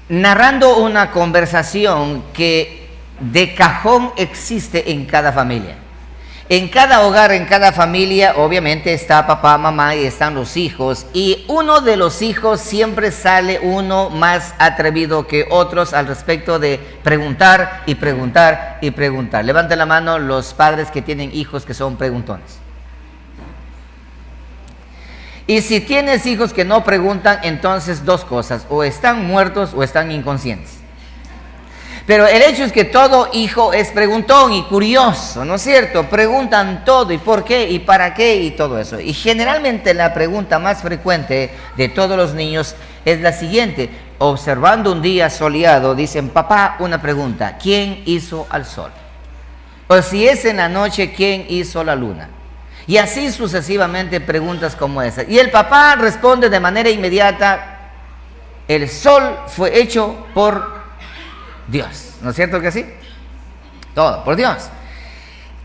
Narrando una conversación que de cajón existe en cada familia. En cada hogar, en cada familia, obviamente está papá, mamá y están los hijos. Y uno de los hijos siempre sale uno más atrevido que otros al respecto de preguntar y preguntar y preguntar. Levanten la mano los padres que tienen hijos que son preguntones. Y si tienes hijos que no preguntan, entonces dos cosas: o están muertos o están inconscientes. Pero el hecho es que todo hijo es preguntón y curioso, ¿no es cierto? Preguntan todo, y por qué, y para qué, y todo eso. Y generalmente la pregunta más frecuente de todos los niños es la siguiente. Observando un día soleado, dicen: papá, una pregunta, ¿quién hizo al sol? O si es en la noche, ¿quién hizo la luna? Y así sucesivamente preguntas como esa. Y el papá responde de manera inmediata: el sol fue hecho por Dios. ¿No es cierto que sí? Todo por Dios.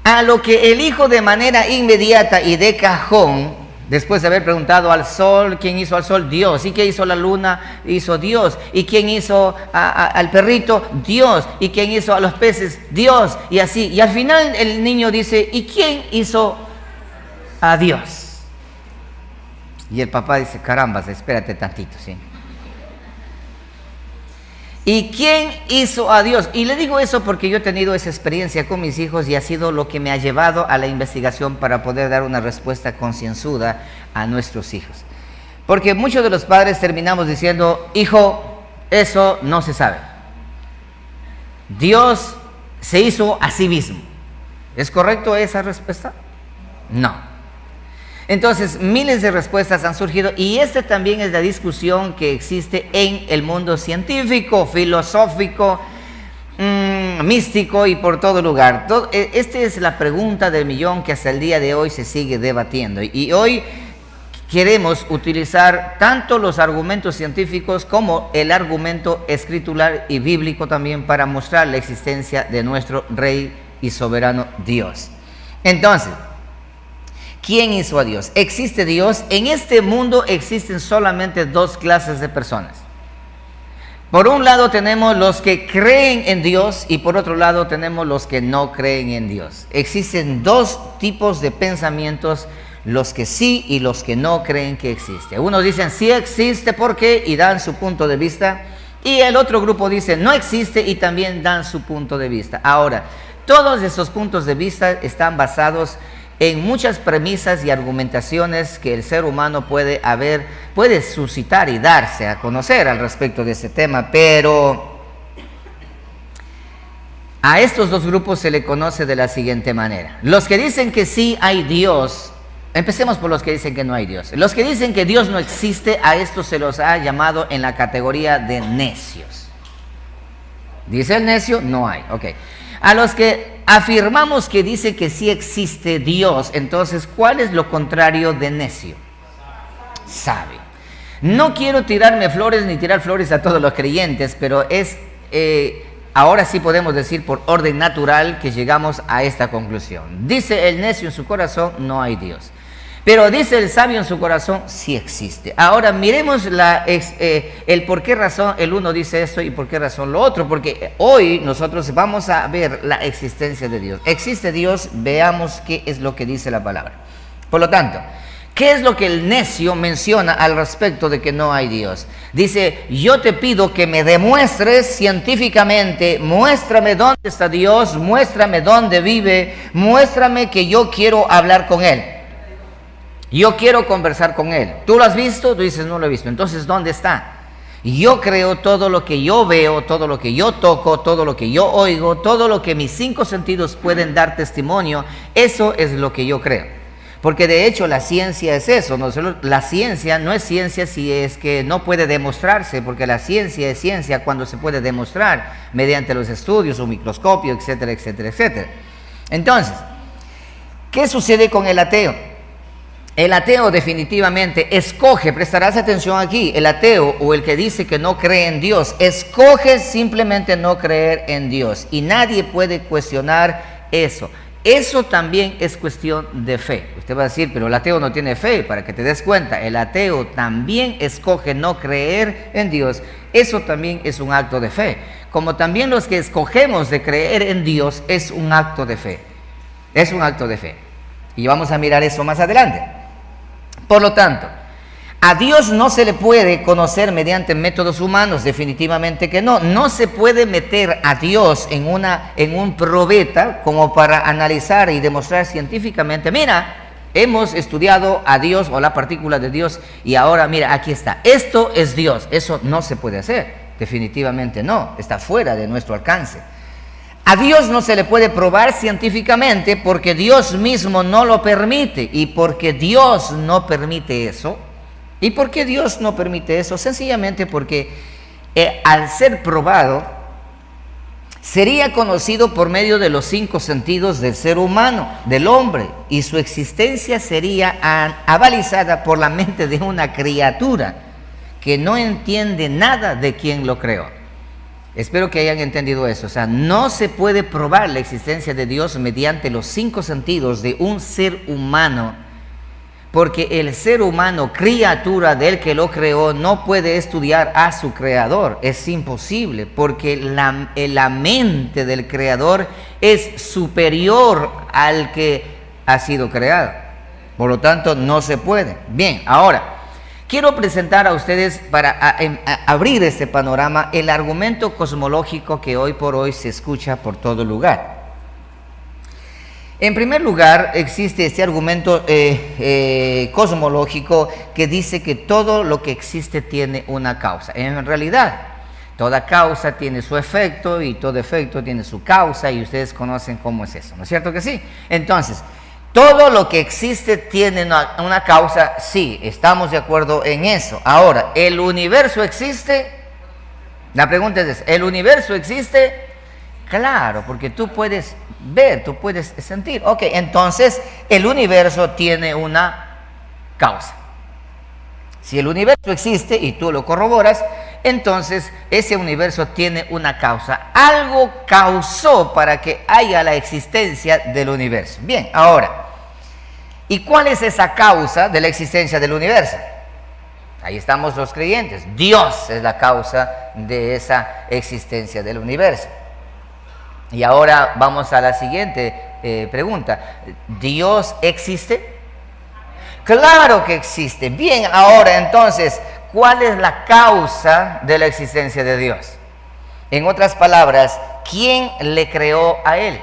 A lo que el hijo de manera inmediata y de cajón, después de haber preguntado al sol, ¿quién hizo al sol? Dios. ¿Y quién hizo la luna? Hizo Dios. ¿Y quién hizo al perrito? Dios. ¿Y quién hizo a los peces? Dios. Y así. Y al final el niño dice: ¿y quién hizo a Dios? Y el papá dice: caramba, espérate tantito, ¿sí? ¿Y quién hizo a Dios? Y le digo eso porque yo he tenido esa experiencia con mis hijos y ha sido lo que me ha llevado a la investigación para poder dar una respuesta concienzuda a nuestros hijos. Porque muchos de los padres terminamos diciendo: hijo, eso no se sabe. Dios se hizo a sí mismo. ¿Es correcto esa respuesta? No. Entonces, miles de respuestas han surgido, y esta también es la discusión que existe en el mundo científico, filosófico, místico y por todo lugar. Esta es la pregunta del millón que hasta el día de hoy se sigue debatiendo. Y hoy queremos utilizar tanto los argumentos científicos como el argumento escritural y bíblico también para mostrar la existencia de nuestro Rey y soberano Dios. Entonces, ¿quién hizo a Dios? ¿Existe Dios? En este mundo existen solamente dos clases de personas. Por un lado tenemos los que creen en Dios y por otro lado tenemos los que no creen en Dios. Existen dos tipos de pensamientos, los que sí y los que no creen que existe. Unos dicen sí existe porque y dan su punto de vista, y el otro grupo dice no existe y también dan su punto de vista. Ahora, todos esos puntos de vista están basados en muchas premisas y argumentaciones que el ser humano puede suscitar y darse a conocer al respecto de ese tema, pero a estos dos grupos se le conoce de la siguiente manera. Los que dicen que sí hay Dios, empecemos por los que dicen que no hay Dios. Los que dicen que Dios no existe, a estos se los ha llamado en la categoría de necios. Dice el necio, no hay, ok. A los que afirmamos que dice que sí existe Dios, entonces, ¿cuál es lo contrario de necio? Sabio. No quiero tirarme flores ni tirar flores a todos los creyentes, pero ahora sí podemos decir por orden natural que llegamos a esta conclusión. Dice el necio en su corazón, no hay Dios. Pero dice el sabio en su corazón, sí existe. Ahora miremos el por qué razón el uno dice esto y por qué razón lo otro, porque hoy nosotros vamos a ver la existencia de Dios. ¿Existe Dios? Veamos qué es lo que dice la palabra. Por lo tanto, ¿Qué es lo que el necio menciona al respecto de que no hay Dios? Dice, yo te pido que me demuestres científicamente, muéstrame dónde está Dios, muéstrame dónde vive, muéstrame que yo quiero hablar con Él. Yo quiero conversar con Él. ¿Tú lo has visto? Tú dices, no lo he visto. Entonces, ¿dónde está? Yo creo todo lo que yo veo, todo lo que yo toco, todo lo que yo oigo, todo lo que mis 5 sentidos pueden dar testimonio. Eso es lo que yo creo. Porque de hecho la ciencia es eso, ¿no? La ciencia no es ciencia si es que no puede demostrarse, porque la ciencia es ciencia cuando se puede demostrar mediante los estudios, un microscopio, etcétera, etcétera, etcétera. Entonces, ¿qué sucede con el ateo? El ateo definitivamente escoge, prestarás atención aquí, el ateo o el que dice que no cree en Dios, escoge simplemente no creer en Dios y nadie puede cuestionar eso. Eso también es cuestión de fe. Usted va a decir, pero el ateo no tiene fe. Para que te des cuenta, el ateo también escoge no creer en Dios. Eso también es un acto de fe. Como también los que escogemos de creer en Dios es un acto de fe. Es un acto de fe. Y vamos a mirar eso más adelante. Por lo tanto, a Dios no se le puede conocer mediante métodos humanos, definitivamente que no. No se puede meter a Dios en un probeta como para analizar y demostrar científicamente, mira, hemos estudiado a Dios o la partícula de Dios y ahora mira, aquí está. Esto es Dios. Eso no se puede hacer, definitivamente no. Está fuera de nuestro alcance. A Dios no se le puede probar científicamente porque Dios mismo no lo permite y porque Dios no permite eso. ¿Y por qué Dios no permite eso? Sencillamente porque al ser probado, sería conocido por medio de los 5 sentidos del ser humano, del hombre, y su existencia sería avalizada por la mente de una criatura que no entiende nada de quien lo creó. Espero que hayan entendido eso. O sea, no se puede probar la existencia de Dios mediante los 5 sentidos de un ser humano, porque el ser humano, criatura del que lo creó, no puede estudiar a su creador. Es imposible, porque la mente del creador es superior al que ha sido creado. Por lo tanto, no se puede. Bien, ahora, quiero presentar a ustedes, para abrir este panorama, el argumento cosmológico que hoy por hoy se escucha por todo lugar. En primer lugar, existe este argumento cosmológico que dice que todo lo que existe tiene una causa. En realidad, toda causa tiene su efecto y todo efecto tiene su causa y ustedes conocen cómo es eso, ¿no es cierto que sí? Entonces, todo lo que existe tiene una causa, sí, estamos de acuerdo en eso. Ahora, ¿el universo existe? La pregunta es, ¿el universo existe? Claro, porque tú puedes ver, tú puedes sentir. Ok, entonces el universo tiene una causa. Si el universo existe y tú lo corroboras, entonces ese universo tiene una causa. Algo causó para que haya la existencia del universo. Bien, ahora, ¿y cuál es esa causa de la existencia del universo? Ahí estamos los creyentes. Dios es la causa de esa existencia del universo. Y ahora vamos a la siguiente pregunta. ¿Dios existe? Claro que existe. Bien, ahora entonces, ¿cuál es la causa de la existencia de Dios? En otras palabras, ¿quién le creó a Él?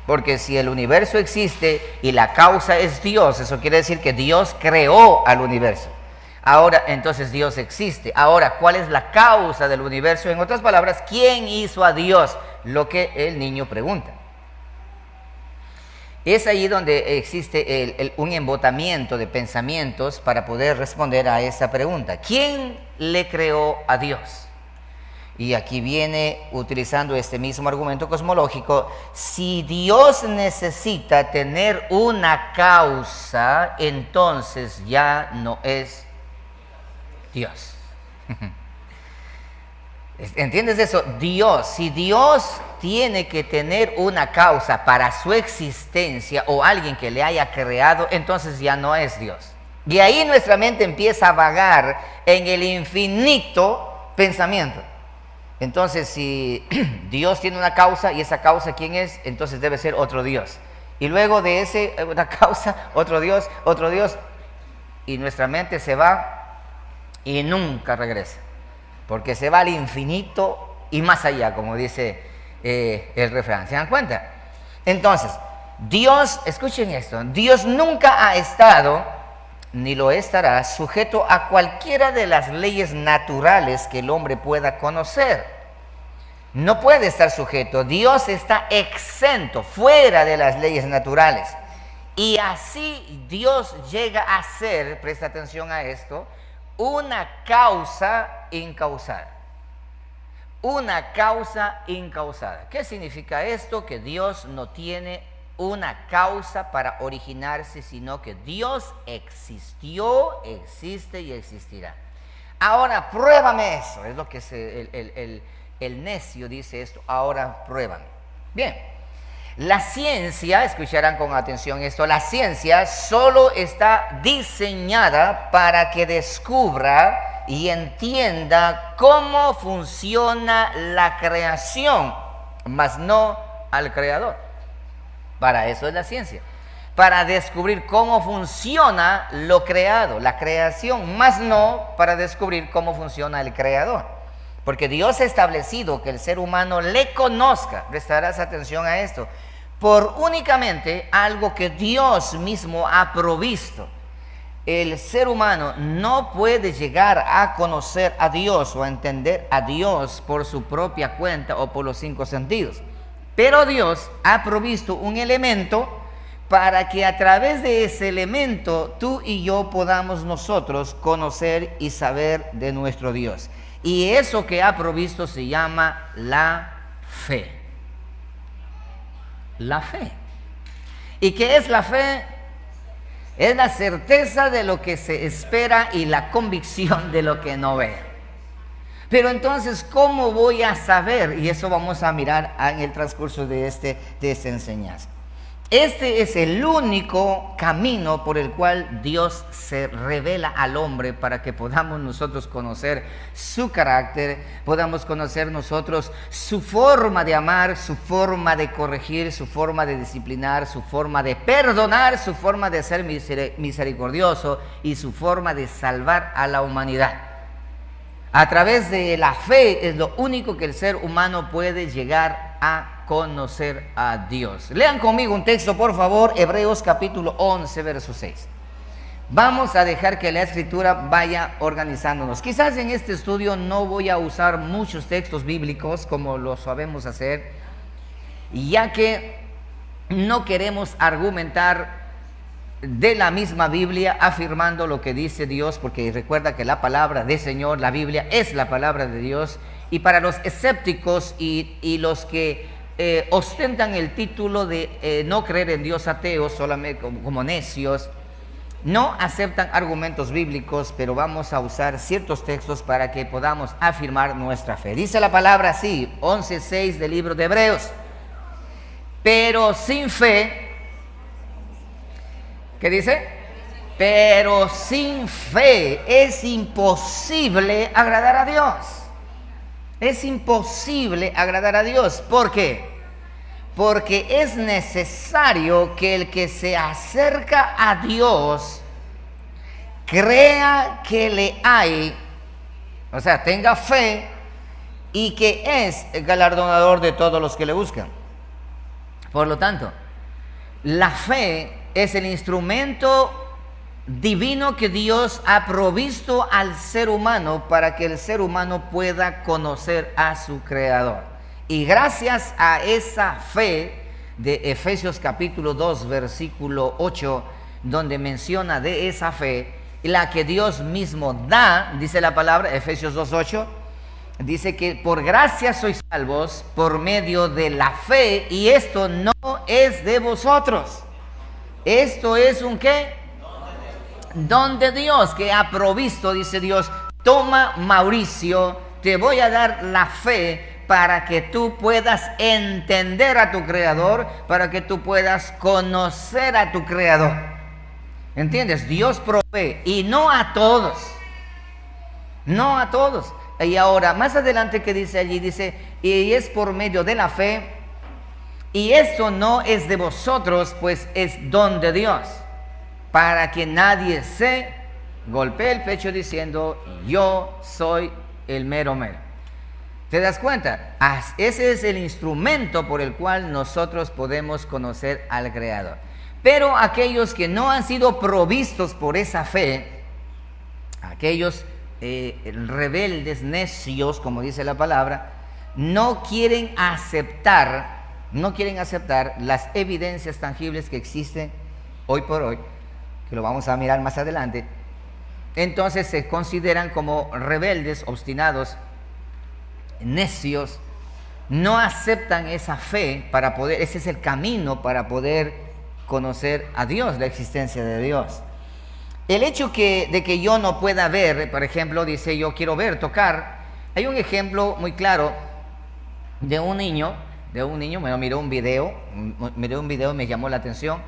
Porque si el universo existe y la causa es Dios, eso quiere decir que Dios creó al universo. Ahora, entonces Dios existe. Ahora, ¿cuál es la causa del universo? En otras palabras, ¿quién hizo a Dios? Lo que el niño pregunta. Es ahí donde existe un embotamiento de pensamientos para poder responder a esa pregunta. ¿Quién le creó a Dios? Y aquí viene, utilizando este mismo argumento cosmológico, si Dios necesita tener una causa, entonces ya no es Dios. ¿Entiendes eso? Dios, si Dios tiene que tener una causa para su existencia o alguien que le haya creado, entonces ya no es Dios. Y ahí nuestra mente empieza a vagar en el infinito pensamiento. Entonces, si Dios tiene una causa y esa causa ¿quién es? Entonces debe ser otro Dios. Y luego de una causa, otro Dios, otro Dios. y nuestra mente se va y nunca regresa, porque se va al infinito y más allá, como dice el refrán. ¿Se dan cuenta? Entonces, Dios, escuchen esto, Dios nunca ha estado, ni lo estará, sujeto a cualquiera de las leyes naturales que el hombre pueda conocer. No puede estar sujeto. Dios está exento, fuera de las leyes naturales. Y así Dios llega a ser, presta atención a esto, una causa incausada. Una causa incausada. ¿Qué significa esto? Que Dios no tiene una causa para originarse, sino que Dios existió, existe y existirá. Ahora, pruébame eso. Es lo que el necio dice esto. Ahora, pruébame. Bien. La ciencia, escucharán con atención esto, la ciencia solo está diseñada para que descubra y entienda cómo funciona la creación, mas no al creador. Para eso es la ciencia, para descubrir cómo funciona lo creado, la creación, más no para descubrir cómo funciona el creador. Porque Dios ha establecido que el ser humano le conozca, prestarás atención a esto, por únicamente algo que Dios mismo ha provisto. El ser humano no puede llegar a conocer a Dios o a entender a Dios por su propia cuenta o por los 5 sentidos. Pero Dios ha provisto un elemento para que a través de ese elemento tú y yo podamos nosotros conocer y saber de nuestro Dios. Y eso que ha provisto se llama la fe. La fe. ¿Y qué es la fe? Es la certeza de lo que se espera y la convicción de lo que no ve. Pero entonces, ¿cómo voy a saber? Y eso vamos a mirar en el transcurso de esta enseñanza. Este es el único camino por el cual Dios se revela al hombre para que podamos nosotros conocer su carácter, podamos conocer nosotros su forma de amar, su forma de corregir, su forma de disciplinar, su forma de perdonar, su forma de ser misericordioso y su forma de salvar a la humanidad. A través de la fe es lo único que el ser humano puede llegar a conocer a Dios. Lean conmigo un texto, por favor, Hebreos capítulo 11, verso 6. Vamos a dejar que la escritura vaya organizándonos. Quizás en este estudio no voy a usar muchos textos bíblicos como lo sabemos hacer, ya que no queremos argumentar de la misma Biblia afirmando lo que dice Dios, porque recuerda que la palabra del Señor, la Biblia, es la palabra de Dios. Y para los escépticos y los que ostentan el título de no creer en Dios, ateos, solamente como necios, no aceptan argumentos bíblicos, pero vamos a usar ciertos textos para que podamos afirmar nuestra fe. Dice la palabra así, 11:6 del libro de Hebreos: pero sin fe, ¿qué dice? Pero sin fe es imposible agradar a Dios. Es imposible agradar a Dios. ¿Por qué? Porque es necesario que el que se acerca a Dios crea que le hay, o sea, tenga fe y que es el galardonador de todos los que le buscan. Por lo tanto, la fe es el instrumento divino que Dios ha provisto al ser humano para que el ser humano pueda conocer a su Creador. Y gracias a esa fe de Efesios capítulo 2, versículo 8, donde menciona de esa fe, la que Dios mismo da, dice la palabra, Efesios 2:8, dice que por gracia sois salvos por medio de la fe, y esto no es de vosotros. Esto es un ¿qué? Don de Dios que ha provisto, dice Dios. Toma, Mauricio, te voy a dar la fe para que tú puedas entender a tu Creador, para que tú puedas conocer a tu Creador. ¿Entiendes? Dios provee, y no a todos. No a todos. Y ahora, más adelante que dice allí, dice, y es por medio de la fe, y esto no es de vosotros, pues es don de Dios, para que nadie se golpea el pecho diciendo, yo soy el mero mero. ¿Te das cuenta? Ese es el instrumento por el cual nosotros podemos conocer al Creador. Pero aquellos que no han sido provistos por esa fe, aquellos rebeldes, necios, como dice la palabra, no quieren aceptar las evidencias tangibles que existen hoy por hoy, que lo vamos a mirar más adelante. Entonces se consideran como rebeldes, obstinados, necios, no aceptan esa fe para poder, ese es el camino para poder conocer a Dios, la existencia de Dios. El hecho de que yo no pueda ver, por ejemplo, dice yo quiero ver, tocar. Hay un ejemplo muy claro de un niño, bueno, miré un video, me llamó la atención.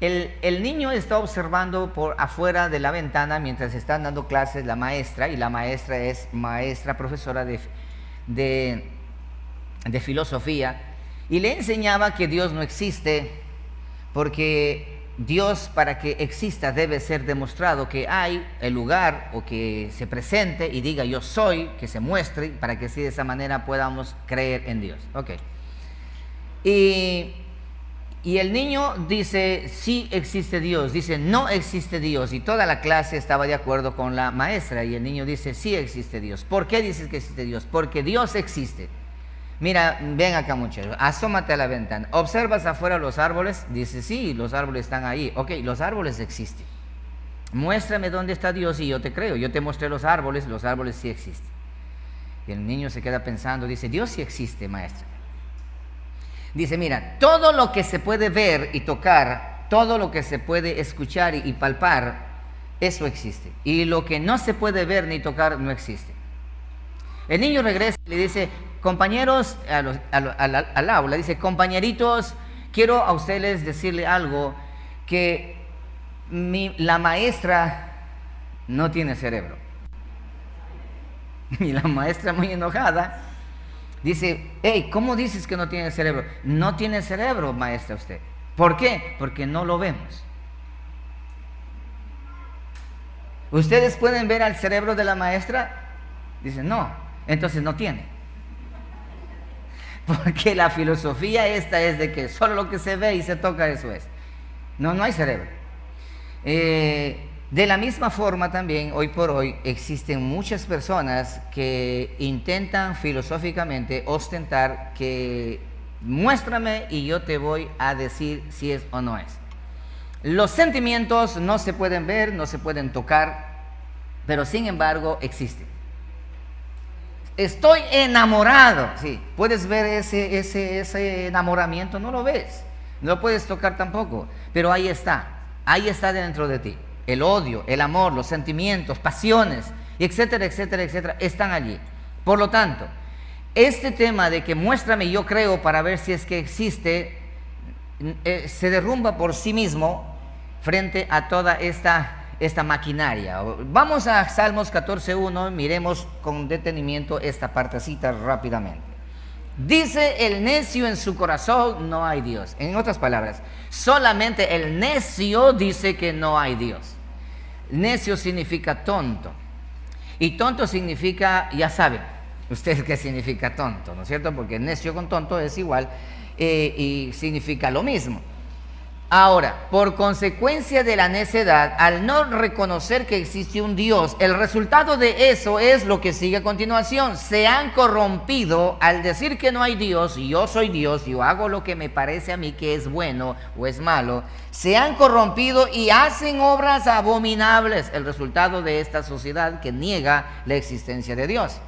El niño está observando por afuera de la ventana mientras están dando clases la maestra, y la maestra es profesora de filosofía, y le enseñaba que Dios no existe, porque Dios, para que exista, debe ser demostrado que hay el lugar, o que se presente y diga yo soy, que se muestre, para que así de esa manera podamos creer en Dios. Okay. Y el niño dice, sí existe Dios, dice, no existe Dios, y toda la clase estaba de acuerdo con la maestra, y el niño dice, sí existe Dios. ¿Por qué dices que existe Dios? Porque Dios existe. Mira, ven acá muchacho, asómate a la ventana, ¿observas afuera los árboles? Dice, sí, los árboles están ahí. Ok, los árboles existen. Muéstrame dónde está Dios y yo te creo. Yo te mostré los árboles sí existen. Y el niño se queda pensando, dice, Dios sí existe, maestra. Dice, mira, todo lo que se puede ver y tocar, todo lo que se puede escuchar y palpar, eso existe. Y lo que no se puede ver ni tocar no existe. El niño regresa y le dice, compañeros, al aula, dice, compañeritos, quiero a ustedes decirle algo, que la maestra no tiene cerebro. Y la maestra, muy enojada, dice, hey, ¿cómo dices que no tiene cerebro? No tiene cerebro, maestra, usted. ¿Por qué? Porque no lo vemos. ¿Ustedes pueden ver al cerebro de la maestra? Dice, no, entonces no tiene. Porque la filosofía esta es de que solo lo que se ve y se toca, eso es. No hay cerebro. De la misma forma también, hoy por hoy, existen muchas personas que intentan filosóficamente ostentar que muéstrame y yo te voy a decir si es o no es. Los sentimientos no se pueden ver, no se pueden tocar, pero sin embargo existen. Estoy enamorado, sí, puedes ver ese enamoramiento, no lo ves, no lo puedes tocar tampoco, pero ahí está dentro de ti. El odio, el amor, los sentimientos, pasiones, etcétera, etcétera, etcétera, están allí. Por lo tanto, este tema de que muéstrame yo creo para ver si es que existe, se derrumba por sí mismo frente a toda esta maquinaria. Vamos a Salmos 14:1, miremos con detenimiento esta partecita rápidamente. Dice el necio en su corazón, no hay Dios. En otras palabras, solamente el necio dice que no hay Dios. Necio significa tonto. Y tonto significa, ya saben, ustedes qué significa tonto, ¿no es cierto? Porque necio con tonto es igual y significa lo mismo. Ahora, por consecuencia de la necedad, al no reconocer que existe un Dios, el resultado de eso es lo que sigue a continuación. Se han corrompido al decir que no hay Dios, y yo soy Dios, yo hago lo que me parece a mí que es bueno o es malo. Se han corrompido y hacen obras abominables. El resultado de esta sociedad que niega la existencia de Dios.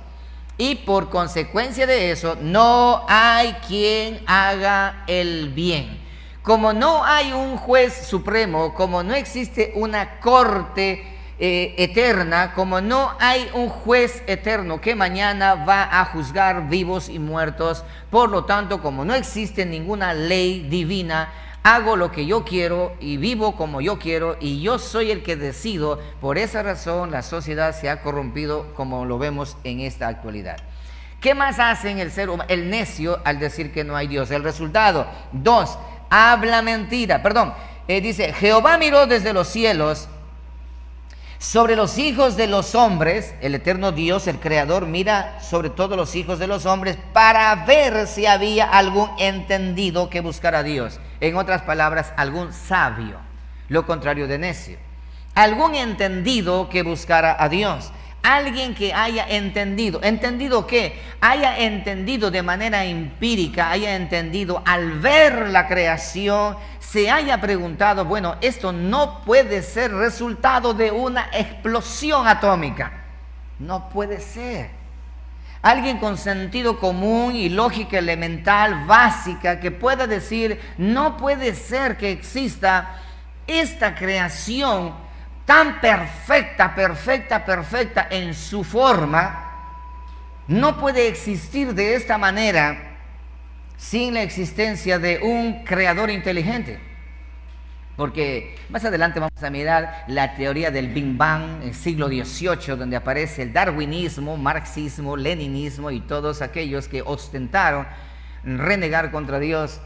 Y por consecuencia de eso, no hay quien haga el bien. Como no hay un juez supremo, como no existe una corte eterna, como no hay un juez eterno que mañana va a juzgar vivos y muertos, por lo tanto, como no existe ninguna ley divina, hago lo que yo quiero y vivo como yo quiero y yo soy el que decido. Por esa razón la sociedad se ha corrompido como lo vemos en esta actualidad. ¿Qué más hacen el necio al decir que no hay Dios? El resultado, 2, habla mentira. Dice, Jehová miró desde los cielos Sobre los hijos de los hombres, el eterno Dios, el Creador, mira sobre todos los hijos de los hombres para ver si había algún entendido que buscara a Dios. En otras palabras, algún sabio, lo contrario de necio. Algún entendido que buscara a Dios. Alguien que haya entendido. ¿Entendido qué? Haya entendido de manera empírica, haya entendido al ver la creación, se haya preguntado, bueno, esto no puede ser resultado de una explosión atómica. No puede ser. Alguien con sentido común y lógica elemental, básica, que pueda decir, no puede ser que exista esta creación tan perfecta, perfecta, perfecta en su forma, no puede existir de esta manera sin la existencia de un creador inteligente. Porque más adelante vamos a mirar la teoría del Big Bang, el siglo XVIII, donde aparece el darwinismo, marxismo, leninismo y todos aquellos que ostentaron renegar contra Dios.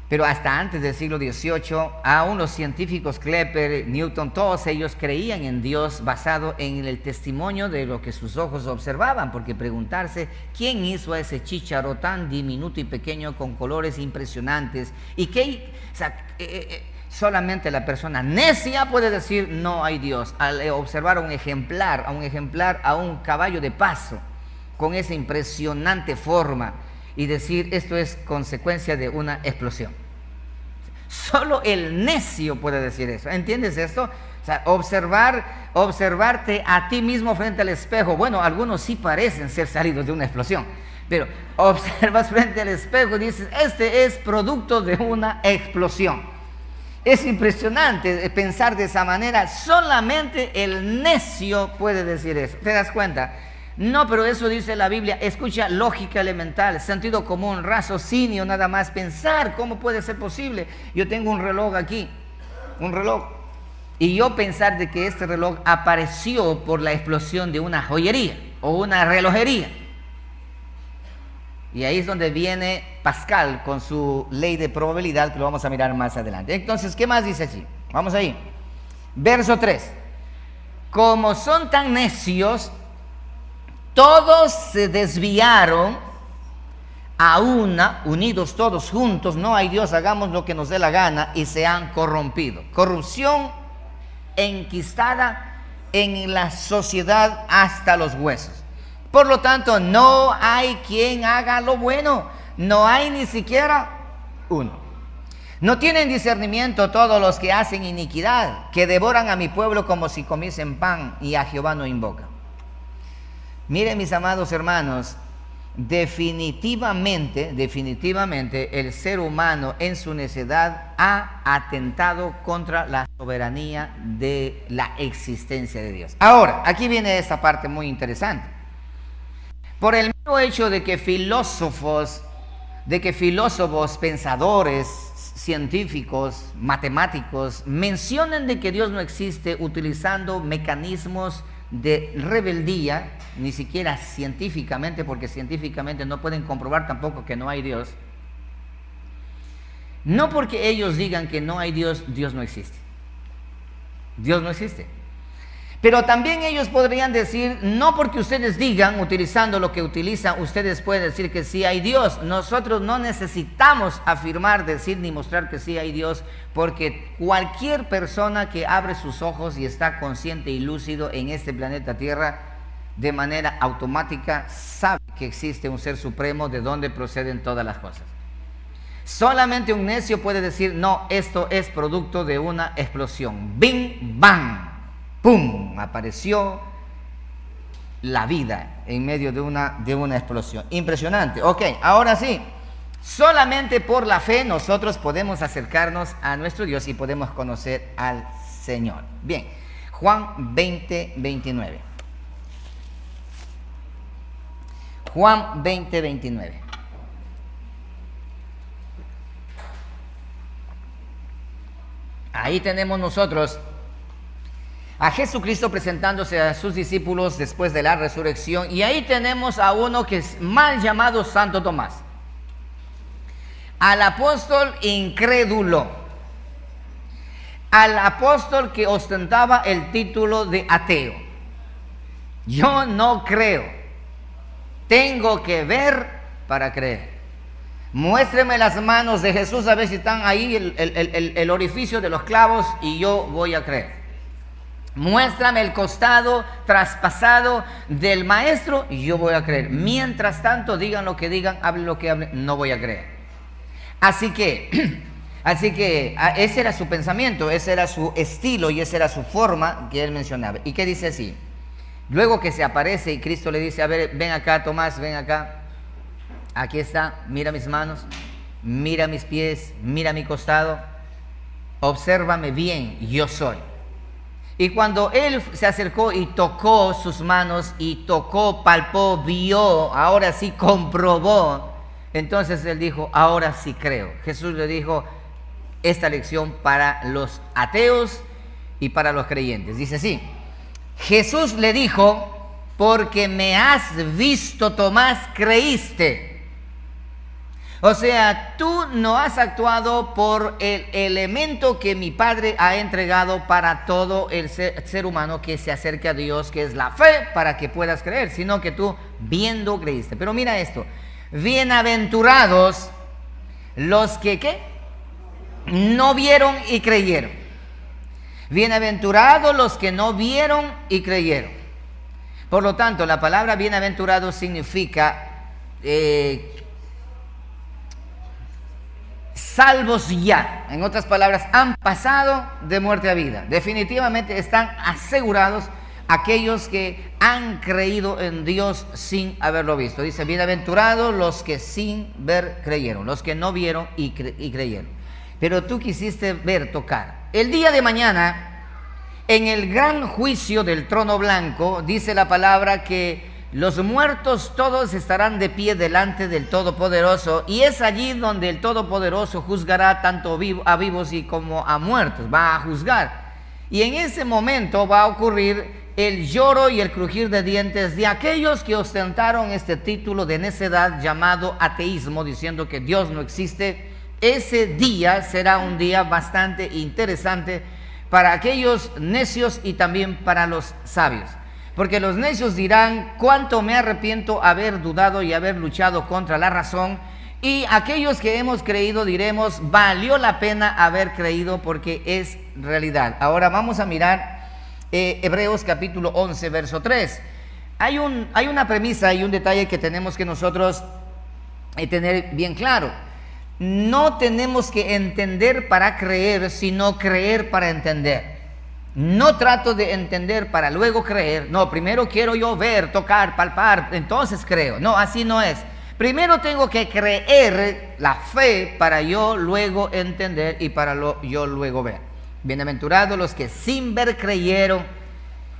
Pero hasta antes del siglo XVIII, aún los científicos Kepler, Newton, todos ellos creían en Dios basado en el testimonio de lo que sus ojos observaban, porque preguntarse quién hizo a ese chícharo tan diminuto y pequeño con colores impresionantes y que solamente la persona necia puede decir no hay Dios. Al observar a un ejemplar, a un caballo de paso con esa impresionante forma, y decir esto es consecuencia de una explosión. Solo el necio puede decir eso. ¿Entiendes esto? O sea, observarte a ti mismo frente al espejo. Bueno, algunos sí parecen ser salidos de una explosión, pero observas frente al espejo y dices, este es producto de una explosión. Es impresionante pensar de esa manera. Solamente el necio puede decir eso. ¿Te das cuenta? No, pero eso dice la Biblia. Escucha, lógica elemental, sentido común, raciocinio, nada más pensar cómo puede ser posible. Yo tengo un reloj aquí, un reloj, y yo pensar de que este reloj apareció por la explosión de una joyería o una relojería. Y ahí es donde viene Pascal con su ley de probabilidad, que lo vamos a mirar más adelante. Entonces, ¿qué más dice allí? Vamos ahí. Verso 3. Como son tan necios, todos se desviaron a una, unidos todos juntos, no hay Dios, hagamos lo que nos dé la gana, y se han corrompido. Corrupción enquistada en la sociedad hasta los huesos. Por lo tanto, no hay quien haga lo bueno, no hay ni siquiera uno. No tienen discernimiento todos los que hacen iniquidad, que devoran a mi pueblo como si comiesen pan, y a Jehová no invocan. Miren, mis amados hermanos, definitivamente el ser humano en su necedad ha atentado contra la soberanía de la existencia de Dios. Ahora, aquí viene esta parte muy interesante. Por el mero hecho de que filósofos, pensadores, científicos, matemáticos, mencionen de que Dios no existe utilizando mecanismos de rebeldía, ni siquiera científicamente, porque científicamente no pueden comprobar tampoco que no hay Dios. No porque ellos digan que no hay Dios, Dios no existe. Dios no existe. Pero también ellos podrían decir, no porque ustedes digan, utilizando lo que utilizan, ustedes pueden decir que sí hay Dios. Nosotros no necesitamos afirmar, decir ni mostrar que sí hay Dios, porque cualquier persona que abre sus ojos y está consciente y lúcido en este planeta Tierra, de manera automática sabe que existe un ser supremo de donde proceden todas las cosas. Solamente un necio puede decir, no, esto es producto de una explosión. Bing, bang. ¡Pum! Apareció la vida en medio de una explosión. Impresionante. Ok, ahora sí. Solamente por la fe nosotros podemos acercarnos a nuestro Dios y podemos conocer al Señor. Bien, Juan 20, 29. Juan 20, 29. Ahí tenemos nosotros a Jesucristo presentándose a sus discípulos después de la resurrección, y ahí tenemos a uno que es mal llamado Santo Tomás, al apóstol incrédulo, al apóstol que ostentaba el título de ateo. Yo no creo. Tengo que ver para creer. Muéstreme las manos de Jesús a ver si están ahí el orificio de los clavos y yo voy a creer. Muéstrame el costado traspasado del maestro y yo voy a creer. Mientras tanto, digan lo que digan, hablen lo que hablen, no voy a creer. Así que ese era su pensamiento, ese era su estilo y esa era su forma que él mencionaba. ¿Y qué dice así? Luego que se aparece y Cristo le dice, a ver, ven acá, Tomás, ven acá. Aquí está, mira mis manos, mira mis pies, mira mi costado. Obsérvame bien, yo soy. Y cuando él se acercó y tocó sus manos y tocó, palpó, vio, ahora sí comprobó, entonces él dijo, ahora sí creo. Jesús le dijo esta lección para los ateos y para los creyentes. Dice así, Jesús le dijo, porque me has visto, Tomás, creíste. O sea, tú no has actuado por el elemento que mi Padre ha entregado para todo el ser humano que se acerque a Dios, que es la fe, para que puedas creer, sino que tú viendo creíste. Pero mira esto, bienaventurados los que ¿qué? No vieron y creyeron. Bienaventurados los que no vieron y creyeron. Por lo tanto, la palabra bienaventurado significa salvos ya. En otras palabras, han pasado de muerte a vida. Definitivamente están asegurados aquellos que han creído en Dios sin haberlo visto. Dice, bienaventurados los que sin ver creyeron, los que no vieron y creyeron. Pero tú quisiste ver, tocar. El día de mañana, en el gran juicio del trono blanco, dice la palabra que los muertos todos estarán de pie delante del Todopoderoso, y es allí donde el Todopoderoso juzgará tanto a vivos y como a muertos. Va a juzgar. Y en ese momento va a ocurrir el lloro y el crujir de dientes de aquellos que ostentaron este título de necedad llamado ateísmo, diciendo que Dios no existe. Ese día será un día bastante interesante para aquellos necios y también para los sabios. Porque los necios dirán, cuánto me arrepiento haber dudado y haber luchado contra la razón. Y aquellos que hemos creído diremos, valió la pena haber creído porque es realidad. Ahora vamos a mirar Hebreos capítulo 11, verso 3. Hay una premisa y un detalle que tenemos que nosotros tener bien claro. No tenemos que entender para creer, sino creer para entender. No trato de entender para luego creer. No, primero quiero yo ver, tocar, palpar, entonces creo. No, así no es. Primero tengo que creer la fe para yo luego entender y para yo luego ver. Bienaventurados los que sin ver creyeron.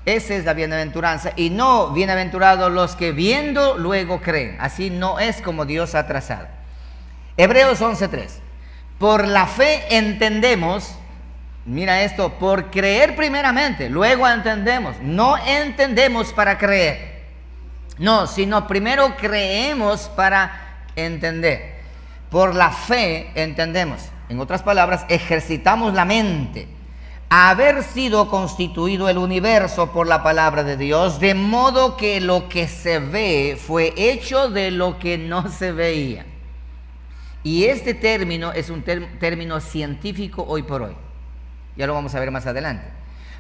Esa es la bienaventuranza. Y no bienaventurados los que viendo luego creen. Así no es como Dios ha trazado. Hebreos 11:3. Por la fe entendemos. Mira esto, por creer primeramente, luego entendemos. No entendemos para creer. No, sino primero creemos para entender. Por la fe entendemos. En otras palabras, ejercitamos la mente. Haber sido constituido el universo por la palabra de Dios, de modo que lo que se ve fue hecho de lo que no se veía. Y este término es un término científico hoy por hoy. Ya lo vamos a ver más adelante.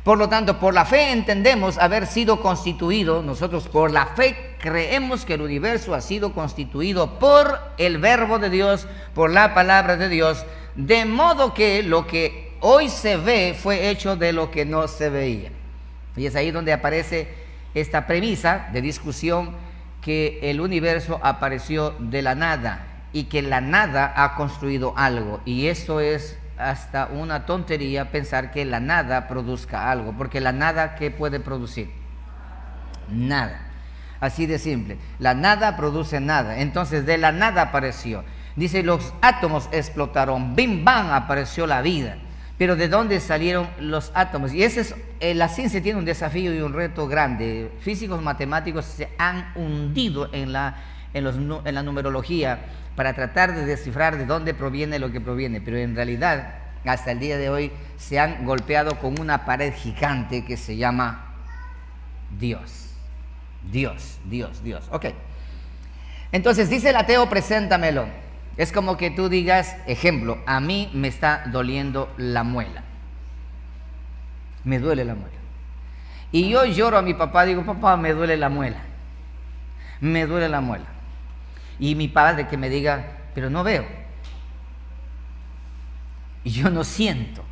Por lo tanto, por la fe entendemos haber sido constituido. Nosotros por la fe creemos que el universo ha sido constituido por el verbo de Dios, por la palabra de Dios, de modo que lo que hoy se ve fue hecho de lo que no se veía. Y es ahí donde aparece esta premisa de discusión, que el universo apareció de la nada y que la nada ha construido algo. Y eso es hasta una tontería pensar que la nada produzca algo, porque la nada, ¿qué puede producir? Nada. Así de simple. La nada produce nada. Entonces de la nada apareció. Dice, los átomos explotaron, bim bam, apareció la vida. Pero ¿de dónde salieron los átomos? Y ese es, la ciencia tiene un desafío y un reto grande. Físicos matemáticos se han hundido en la numerología para tratar de descifrar de dónde proviene lo que proviene, pero en realidad hasta el día de hoy se han golpeado con una pared gigante que se llama Dios. Dios. Ok. Entonces dice el ateo, preséntamelo. Es como que tú digas, ejemplo, a mí me está doliendo la muela. Me duele la muela. Y yo lloro a mi papá, digo, papá, me duele la muela. Me duele la muela. Y mi padre que me diga, pero no veo. Y yo no siento.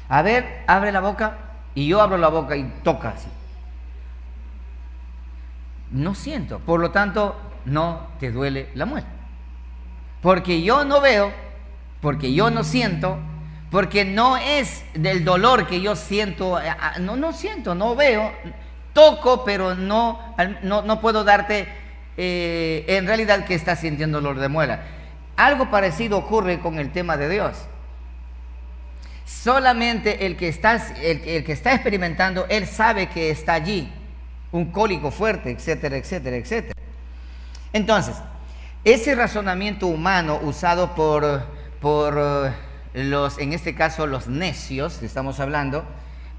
A ver, abre la boca. Y yo abro la boca y toca así. No siento. Por lo tanto, no te duele la muela. Porque yo no veo, porque yo no siento, porque no es del dolor que yo siento, no siento, no veo, toco, pero no puedo darte en realidad que estás sintiendo dolor de muela. Algo parecido ocurre con el tema de Dios. Solamente el que está experimentando, él sabe que está allí, un cólico fuerte, etcétera, etcétera, etcétera. Entonces, ese razonamiento humano usado por los, en este caso los necios, que estamos hablando,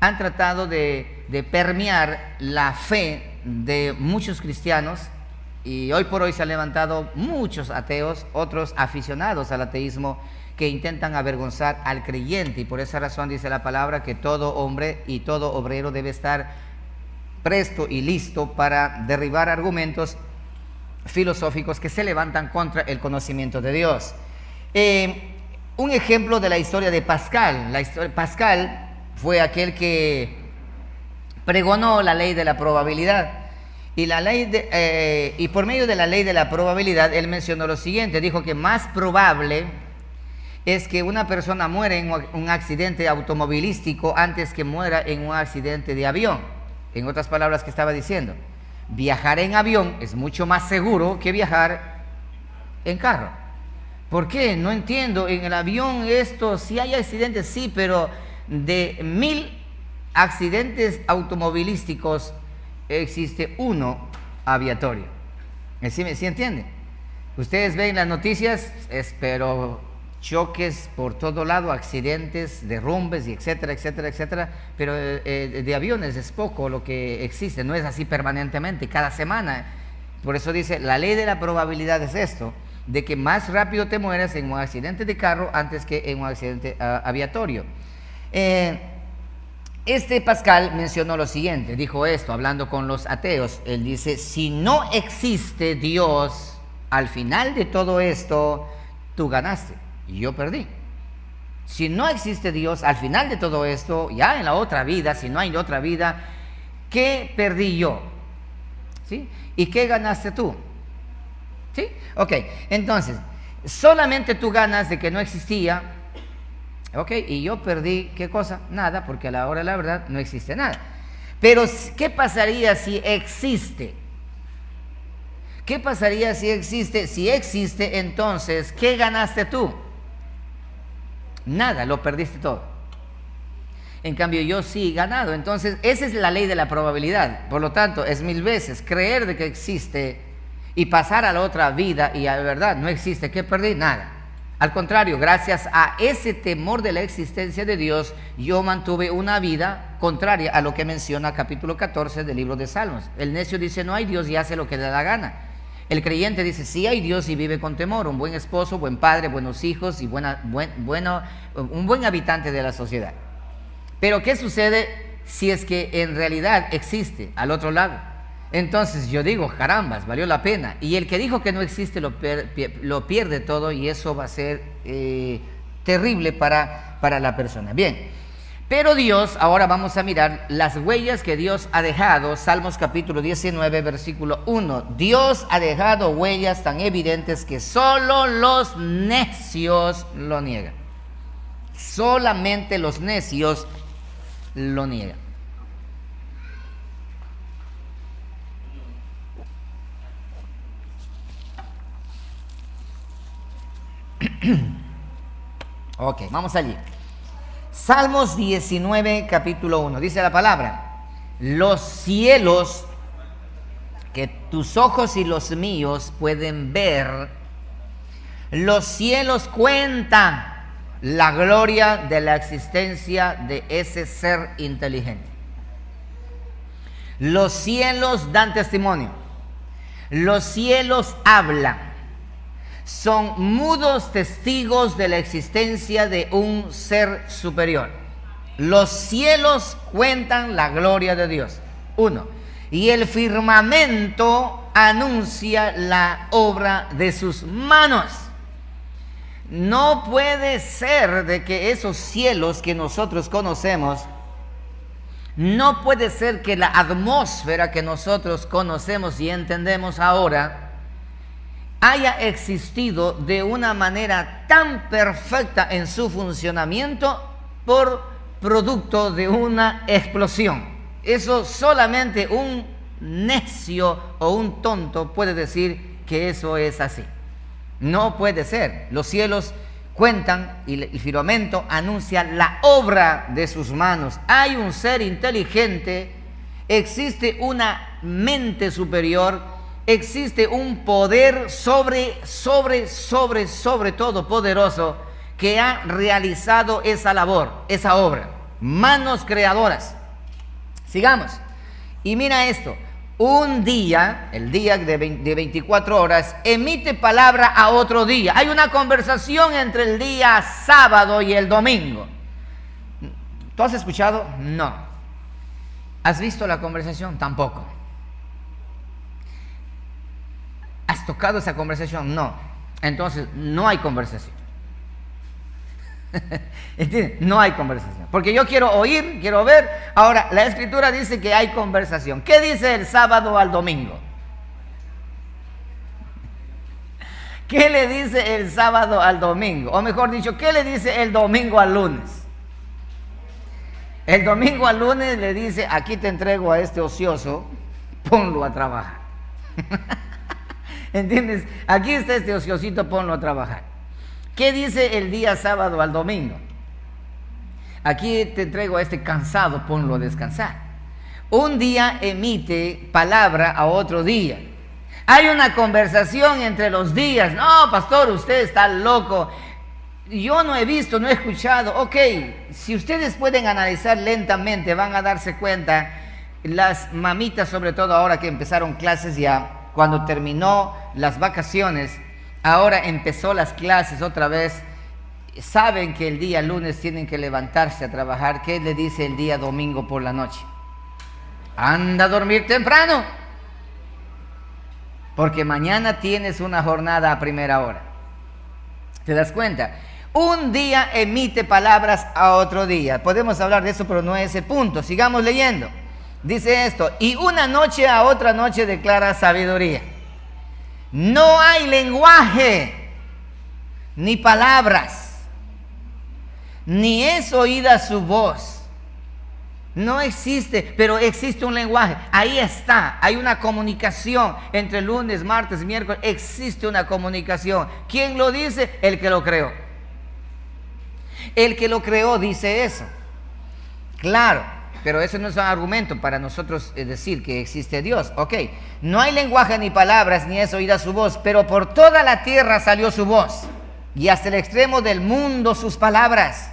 han tratado de permear la fe de muchos cristianos, y hoy por hoy se han levantado muchos ateos, otros aficionados al ateísmo, que intentan avergonzar al creyente, y por esa razón dice la palabra que todo hombre y todo obrero debe estar presto y listo para derribar argumentos filosóficos que se levantan contra el conocimiento de Dios. Un ejemplo de la historia de Pascal. Pascal fue aquel que pregonó la ley de la probabilidad. Y por medio de la ley de la probabilidad, él mencionó lo siguiente. Dijo que más probable es que una persona muera en un accidente automovilístico antes que muera en un accidente de avión. En otras palabras, ¿qué estaba diciendo? Viajar en avión es mucho más seguro que viajar en carro. ¿Por qué? No entiendo. En el avión si hay accidentes, sí, pero de 1000 accidentes automovilísticos existe uno aviatorio. ¿Sí entienden? Ustedes ven las noticias, pero choques por todo lado, accidentes, derrumbes, y etcétera, etcétera, etcétera, pero de aviones es poco lo que existe, no es así permanentemente, cada semana. Por eso dice, la ley de la probabilidad es esto, de que más rápido te mueras en un accidente de carro antes que en un accidente aviatorio. Pascal mencionó lo siguiente, dijo esto, hablando con los ateos, él dice, si no existe Dios, al final de todo esto, tú ganaste. Y yo perdí. Si no existe Dios, al final de todo esto, ya en la otra vida, si no hay otra vida, ¿qué perdí yo? ¿Sí? ¿Y qué ganaste tú? ¿Sí? Ok, entonces, solamente tú ganas de que no existía, ok, y yo perdí, ¿qué cosa? Nada, porque a la hora de la verdad no existe nada. Pero, ¿qué pasaría si existe? ¿Qué pasaría si existe? Si existe, entonces, ¿qué ganaste tú? Nada, lo perdiste todo. En cambio, yo sí he ganado. Entonces, esa es la ley de la probabilidad. Por lo tanto, es 1000 veces creer de que existe y pasar a la otra vida y a la verdad no existe. ¿Qué perdí? Nada. Al contrario, gracias a ese temor de la existencia de Dios, yo mantuve una vida contraria a lo que menciona capítulo 14 del libro de Salmos. El necio dice, no hay Dios y hace lo que le da la gana. El creyente dice, sí hay Dios y vive con temor, un buen esposo, buen padre, buenos hijos y un buen habitante de la sociedad. Pero ¿qué sucede si es que en realidad existe al otro lado? Entonces yo digo, carambas, valió la pena. Y el que dijo que no existe lo pierde todo, y eso va a ser terrible para la persona. Bien. Pero Dios, ahora vamos a mirar las huellas que Dios ha dejado. Salmos capítulo 19, versículo 1. Dios ha dejado huellas tan evidentes que solo los necios lo niegan. Solamente los necios lo niegan. Ok, vamos allí. Salmos 19, capítulo 1. Dice la palabra: los cielos que tus ojos y los míos pueden ver, los cielos cuentan. la gloria de la existencia de ese ser inteligente. Los cielos dan testimonio. Los cielos hablan. Son mudos testigos de la existencia de un ser superior. Los cielos cuentan la gloria de Dios. 1. Y el firmamento anuncia la obra de sus manos. No puede ser de que esos cielos que nosotros conocemos, no puede ser que la atmósfera que nosotros conocemos y entendemos ahora haya existido de una manera tan perfecta en su funcionamiento por producto de una explosión. Eso solamente un necio o un tonto puede decir que eso es así. No puede ser. Los cielos cuentan y el firmamento anuncia la obra de sus manos. Hay un ser inteligente, existe una mente superior, existe un poder sobre todo poderoso que ha realizado esa labor, esa obra. Manos creadoras. Sigamos. Y mira esto. Un día, el día de 24 horas, emite palabra a otro día. Hay una conversación entre el día sábado y el domingo. ¿Tú has escuchado? No. ¿Has visto la conversación? Tampoco. ¿Has tocado esa conversación? No. Entonces, no hay conversación. ¿Entiendes? No hay conversación. Porque yo quiero oír, quiero ver. Ahora, la Escritura dice que hay conversación. ¿Qué dice el sábado al domingo? ¿Qué le dice el sábado al domingo? O mejor dicho, ¿qué le dice el domingo al lunes? El domingo al lunes le dice: aquí te entrego a este ocioso, ponlo a trabajar. ¿Entiendes? Aquí está este ociosito, ponlo a trabajar. ¿Qué dice el día sábado al domingo? Aquí te entrego a este cansado, ponlo a descansar. Un día emite palabra a otro día. Hay una conversación entre los días. No, pastor, usted está loco. Yo no he visto, no he escuchado. Ok, si ustedes pueden analizar lentamente, van a darse cuenta, las mamitas, sobre todo ahora que empezaron clases ya, cuando terminó las vacaciones, ahora empezó las clases otra vez, saben que el día lunes tienen que levantarse a trabajar. ¿Qué le dice el día domingo por la noche? Anda a dormir temprano, porque mañana tienes una jornada a primera hora. ¿Te das cuenta? Un día emite palabras a otro día. Podemos hablar de eso, pero no es el punto. Sigamos leyendo. Dice esto: y una noche a otra noche declara sabiduría. No hay lenguaje, ni palabras, ni es oída su voz. No existe, pero existe un lenguaje. Ahí está, hay una comunicación entre lunes, martes, miércoles. Existe una comunicación. ¿Quién lo dice? El que lo creó. El que lo creó dice eso. Claro. Pero eso no es un argumento para nosotros decir que existe Dios. Ok, no hay lenguaje ni palabras, ni es oída su voz, pero por toda la tierra salió su voz, y hasta el extremo del mundo sus palabras.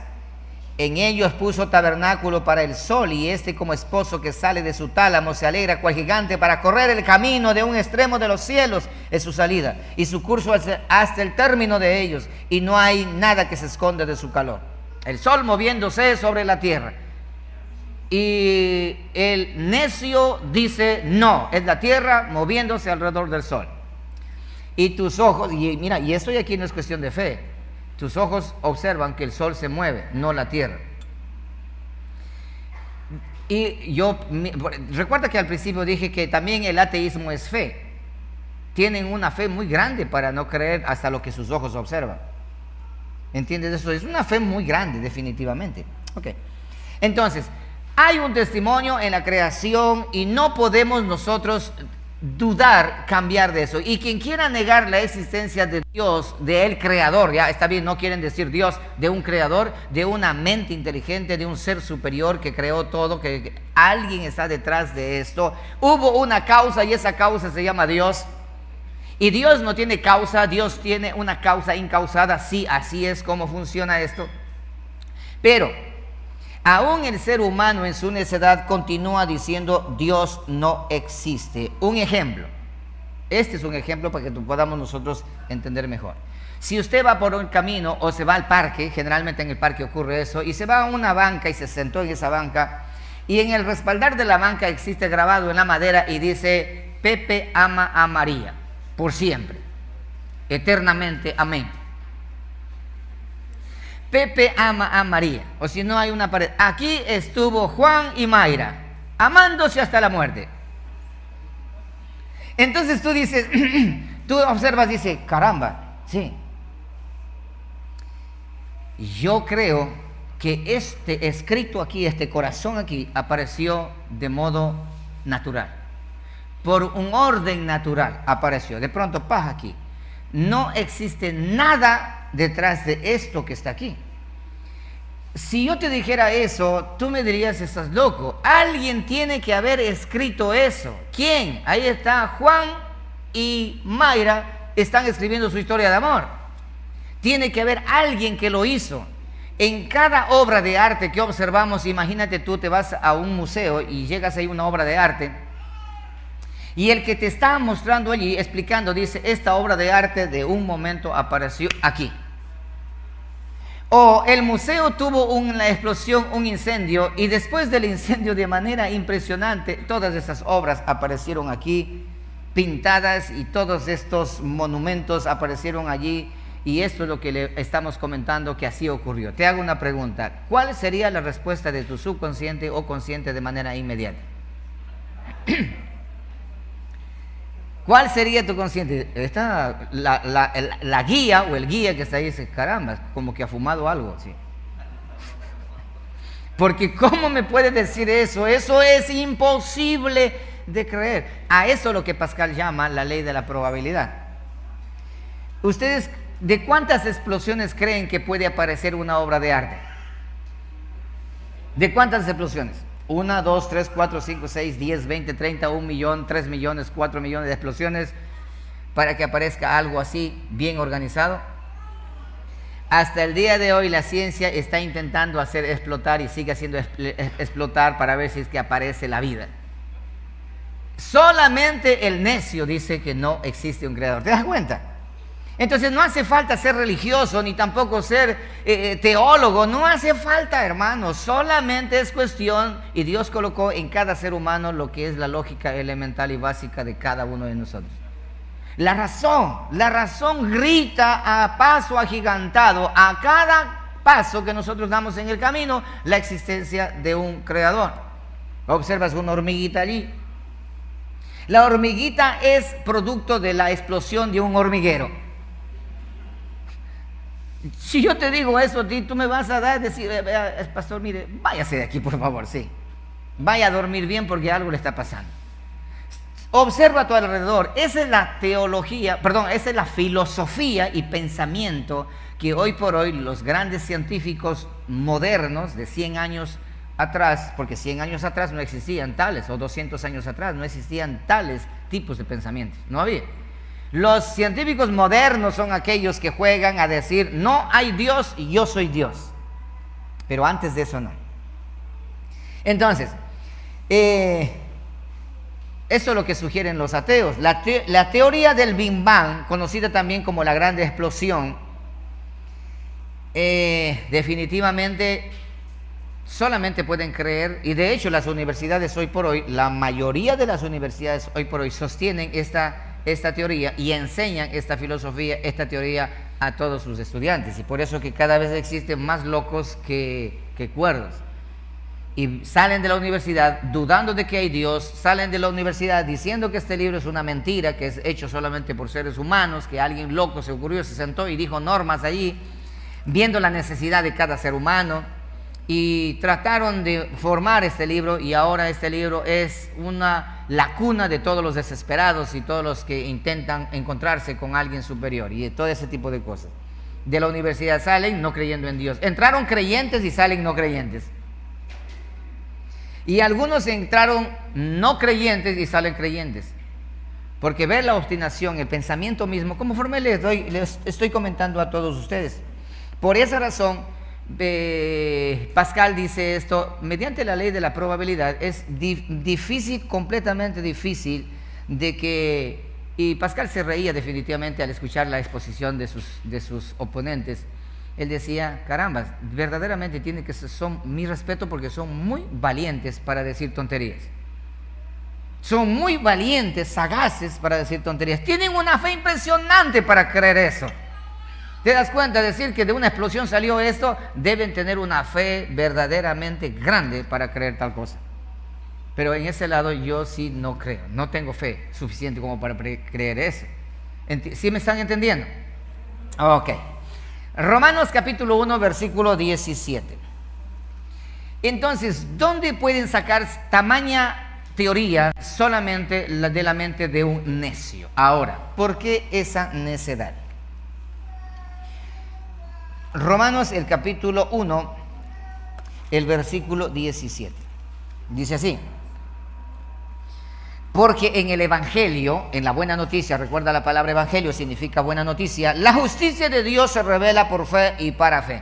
En ellos puso tabernáculo para el sol, y este, como esposo que sale de su tálamo, se alegra cual gigante para correr el camino de un extremo de los cielos. Es su salida, y su curso hasta el término de ellos, y no hay nada que se esconda de su calor. El sol moviéndose sobre la tierra. Y el necio dice: no, es la tierra moviéndose alrededor del sol. Y tus ojos, y mira, y esto aquí no es cuestión de fe, tus ojos observan que el sol se mueve, no la tierra. Y recuerda que al principio dije que también el ateísmo es fe. Tienen una fe muy grande para no creer hasta lo que sus ojos observan. ¿Entiendes eso? Es una fe muy grande, definitivamente. Ok, entonces, hay un testimonio en la creación y no podemos nosotros dudar, cambiar de eso. Y quien quiera negar la existencia de Dios, de el creador, ya está bien, no quieren decir Dios, de un creador, de una mente inteligente, de un ser superior que creó todo, que alguien está detrás de esto. Hubo una causa y esa causa se llama Dios. Y Dios no tiene causa, Dios tiene una causa incausada. Sí, así es como funciona esto. Pero aún el ser humano en su necedad continúa diciendo Dios no existe. Un ejemplo. Este es un ejemplo para que podamos nosotros entender mejor. Si usted va por un camino o se va al parque, generalmente en el parque ocurre eso, y se va a una banca y se sentó en esa banca, y en el respaldar de la banca existe grabado en la madera y dice, Pepe ama a María, por siempre, eternamente, amén. Pepe ama a María, o si no hay una pared. Aquí estuvo Juan y Mayra, amándose hasta la muerte. Entonces tú dices, tú observas, dice, caramba, sí. Yo creo que este escrito aquí, este corazón aquí, apareció de modo natural. Por un orden natural apareció. De pronto, paz aquí. No existe nada detrás de esto que está aquí. Si yo te dijera eso, tú me dirías, estás loco. Alguien tiene que haber escrito eso. ¿Quién? Ahí está Juan y Mayra, están escribiendo su historia de amor. Tiene que haber alguien que lo hizo. En cada obra de arte que observamos, imagínate tú te vas a un museo y llegas ahí a una obra de arte y el que te está mostrando allí, explicando, dice, esta obra de arte de un momento apareció aquí. O el museo tuvo una explosión, un incendio, y después del incendio, de manera impresionante, todas esas obras aparecieron aquí pintadas y todos estos monumentos aparecieron allí. Y esto es lo que le estamos comentando, que así ocurrió. Te hago una pregunta. ¿Cuál sería la respuesta de tu subconsciente o consciente de manera inmediata? ¿Cuál sería tu consciente? Está la guía o el guía que está ahí dice, caramba, como que ha fumado algo. ¿Sí? Porque ¿cómo me puede decir eso? Eso es imposible de creer. A eso es lo que Pascal llama la ley de la probabilidad. Ustedes, ¿de cuántas explosiones creen que puede aparecer una obra de arte? ¿De cuántas explosiones? 1, 2, 3, 4, 5, 6, 10, 20, 30, 1 millón, 3 millones, 4 millones de explosiones para que aparezca algo así bien organizado. Hasta el día de hoy la ciencia está intentando hacer explotar y sigue haciendo explotar para ver si es que aparece la vida. Solamente el necio dice que no existe un creador. ¿Te das cuenta? Entonces no hace falta ser religioso ni tampoco ser teólogo, no hace falta, hermanos, solamente es cuestión, y Dios colocó en cada ser humano lo que es la lógica elemental y básica de cada uno de nosotros. La razón grita a paso agigantado, a cada paso que nosotros damos en el camino, la existencia de un creador. Observas una hormiguita allí. La hormiguita es producto de la explosión de un hormiguero. Si yo te digo eso, tú me vas a dar, decir, pastor, mire, váyase de aquí, por favor, sí. Vaya a dormir bien porque algo le está pasando. Observa a tu alrededor. Esa es la teología, esa es la filosofía y pensamiento que hoy por hoy los grandes científicos modernos de 100 años atrás, porque 100 años atrás no existían tales, o 200 años atrás no existían tales tipos de pensamientos, no había. Los científicos modernos son aquellos que juegan a decir, no hay Dios y yo soy Dios. Pero antes de eso no. Entonces, eso es lo que sugieren los ateos. La teoría del Big Bang, conocida también como la gran explosión, definitivamente solamente pueden creer, y de hecho las universidades hoy por hoy, la mayoría de las universidades hoy por hoy sostienen esta teoría y enseñan esta filosofía, esta teoría a todos sus estudiantes, y por eso que cada vez existen más locos que cuerdos, y salen de la universidad dudando de que hay Dios, salen de la universidad diciendo que este libro es una mentira, que es hecho solamente por seres humanos, que alguien loco se ocurrió, se sentó y dijo normas allí, viendo la necesidad de cada ser humano, y trataron de formar este libro, y ahora este libro es la cuna de todos los desesperados y todos los que intentan encontrarse con alguien superior y de todo ese tipo de cosas. De la universidad salen no creyendo en Dios. Entraron creyentes y salen no creyentes. Y algunos entraron no creyentes y salen creyentes. Porque ver la obstinación, el pensamiento mismo, conforme les estoy comentando a todos ustedes. Por esa razón, Pascal dice esto: mediante la ley de la probabilidad es difícil, completamente difícil, de que, y Pascal se reía definitivamente al escuchar la exposición de sus oponentes. Él decía: caramba, verdaderamente tiene que son mi respeto, porque son muy valientes para decir tonterías. Son muy valientes, sagaces para decir tonterías. Tienen una fe impresionante para creer eso. ¿Te das cuenta? Decir que de una explosión salió esto, deben tener una fe verdaderamente grande para creer tal cosa. Pero en ese lado yo sí no creo, no tengo fe suficiente como para creer eso. ¿Sí me están entendiendo? Ok. Romanos capítulo 1, versículo 17. Entonces, ¿dónde pueden sacar tamaña teoría? Solamente de la mente de un necio. Ahora, ¿por qué esa necedad? Romanos, el capítulo 1, el versículo 17. Dice así: porque en el evangelio, en la buena noticia, recuerda la palabra evangelio significa buena noticia, la justicia de Dios se revela por fe y para fe.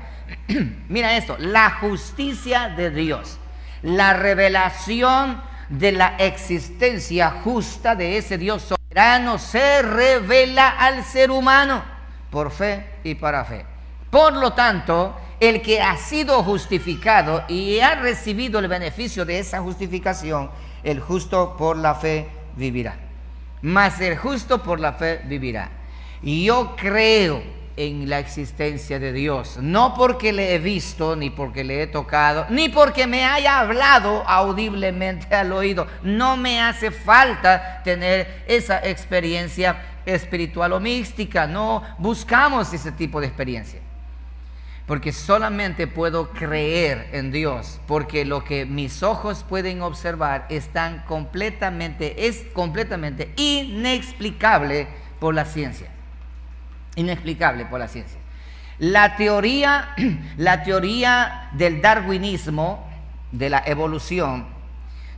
Mira esto: la justicia de Dios, la revelación de la existencia justa de ese Dios soberano se revela al ser humano por fe y para fe. Por lo tanto, el que ha sido justificado y ha recibido el beneficio de esa justificación, el justo por la fe vivirá. Mas el justo por la fe vivirá. Y yo creo en la existencia de Dios, no porque le he visto, ni porque le he tocado, ni porque me haya hablado audiblemente al oído. No me hace falta tener esa experiencia espiritual o mística. No buscamos ese tipo de experiencia, porque solamente puedo creer en Dios, porque lo que mis ojos pueden observar es completamente inexplicable por la ciencia. Inexplicable por la ciencia. La teoría del darwinismo, de la evolución,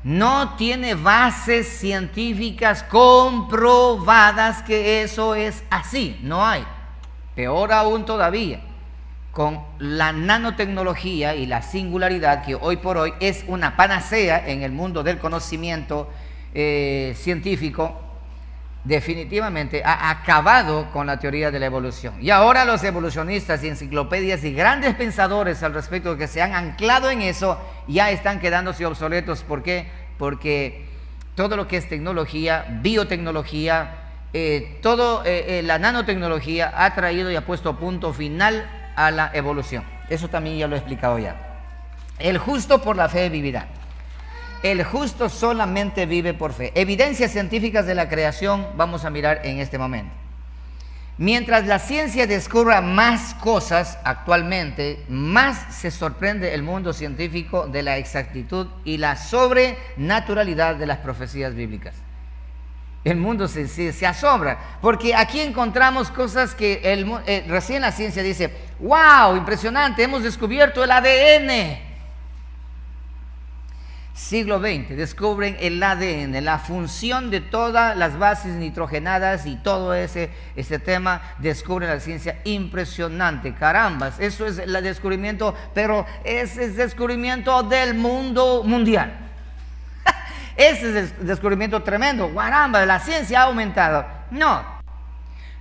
no tiene bases científicas comprobadas que eso es así. No hay. Peor aún todavía, con la nanotecnología y la singularidad, que hoy por hoy es una panacea en el mundo del conocimiento científico, definitivamente ha acabado con la teoría de la evolución. Y ahora los evolucionistas y enciclopedias y grandes pensadores al respecto, que se han anclado en eso, ya están quedándose obsoletos. ¿Por qué? Porque todo lo que es tecnología, biotecnología, la nanotecnología ha traído y ha puesto punto final a la evolución. Eso también ya lo he explicado ya. El justo por la fe vivirá. El justo solamente vive por fe. Evidencias científicas de la creación vamos a mirar en este momento. Mientras la ciencia descubra más cosas actualmente, más se sorprende el mundo científico de la exactitud y la sobrenaturalidad de las profecías bíblicas. El mundo se asombra, porque aquí encontramos cosas que recién la ciencia dice: ¡wow! Impresionante, hemos descubierto el ADN. Siglo XX, descubren el ADN, la función de todas las bases nitrogenadas y todo ese tema, descubre la ciencia. Impresionante, carambas, eso es el descubrimiento, pero ese es el descubrimiento del mundo mundial. Ese es el descubrimiento tremendo. Caramba, la ciencia ha aumentado. No,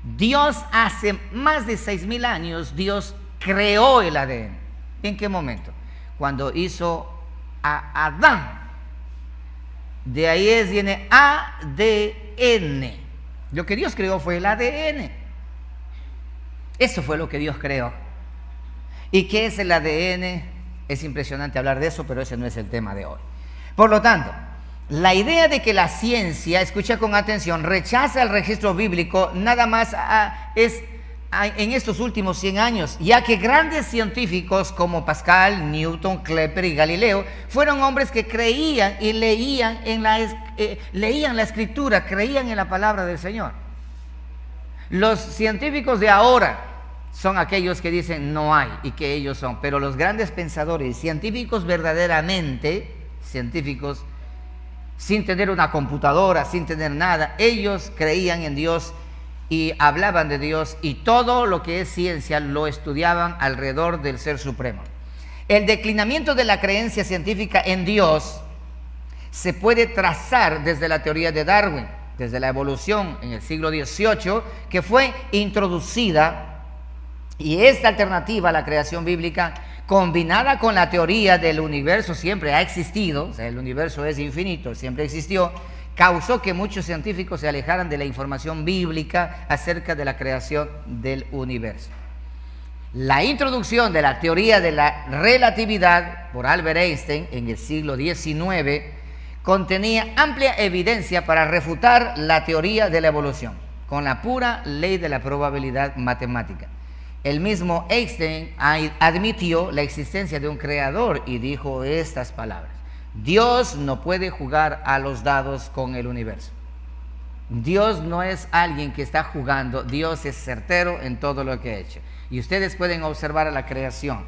Dios hace más de 6,000 años, Dios creó el ADN. ¿En qué momento? Cuando hizo a Adán. De ahí viene ADN. Lo que Dios creó fue el ADN. Eso fue lo que Dios creó. ¿Y qué es el ADN? Es impresionante hablar de eso, pero ese no es el tema de hoy. Por lo tanto, la idea de que la ciencia, escucha con atención, rechaza el registro bíblico, nada más es en estos últimos 100 años, ya que grandes científicos como Pascal, Newton, Kepler y Galileo fueron hombres que creían y leían la escritura, creían en la palabra del Señor. Los científicos de ahora son aquellos que dicen no hay, y que ellos son, pero los grandes pensadores, científicos verdaderamente, científicos sin tener una computadora, sin tener nada, ellos creían en Dios y hablaban de Dios, y todo lo que es ciencia lo estudiaban alrededor del Ser Supremo. El declinamiento de la creencia científica en Dios se puede trazar desde la teoría de Darwin, desde la evolución en el siglo XVIII, que fue introducida, y esta alternativa a la creación bíblica, combinada con la teoría del universo, siempre ha existido, o sea, el universo es infinito, siempre existió, causó que muchos científicos se alejaran de la información bíblica acerca de la creación del universo. La introducción de la teoría de la relatividad por Albert Einstein en el siglo XIX contenía amplia evidencia para refutar la teoría de la evolución con la pura ley de la probabilidad matemática. El mismo Einstein admitió la existencia de un creador y dijo estas palabras: Dios no puede jugar a los dados con el universo. Dios no es alguien que está jugando, Dios es certero en todo lo que ha hecho. Y ustedes pueden observar a la creación.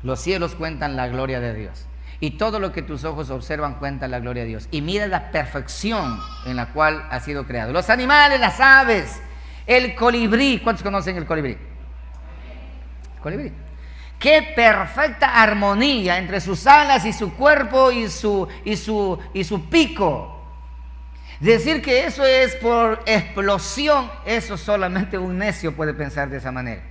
Los cielos cuentan la gloria de Dios. Y todo lo que tus ojos observan cuenta la gloria de Dios. Y mira la perfección en la cual ha sido creado. Los animales, las aves, el colibrí. ¿Cuántos conocen el colibrí? Colibrí. Qué perfecta armonía entre sus alas y su cuerpo y su pico. Decir que eso es por explosión, eso solamente un necio puede pensar de esa manera.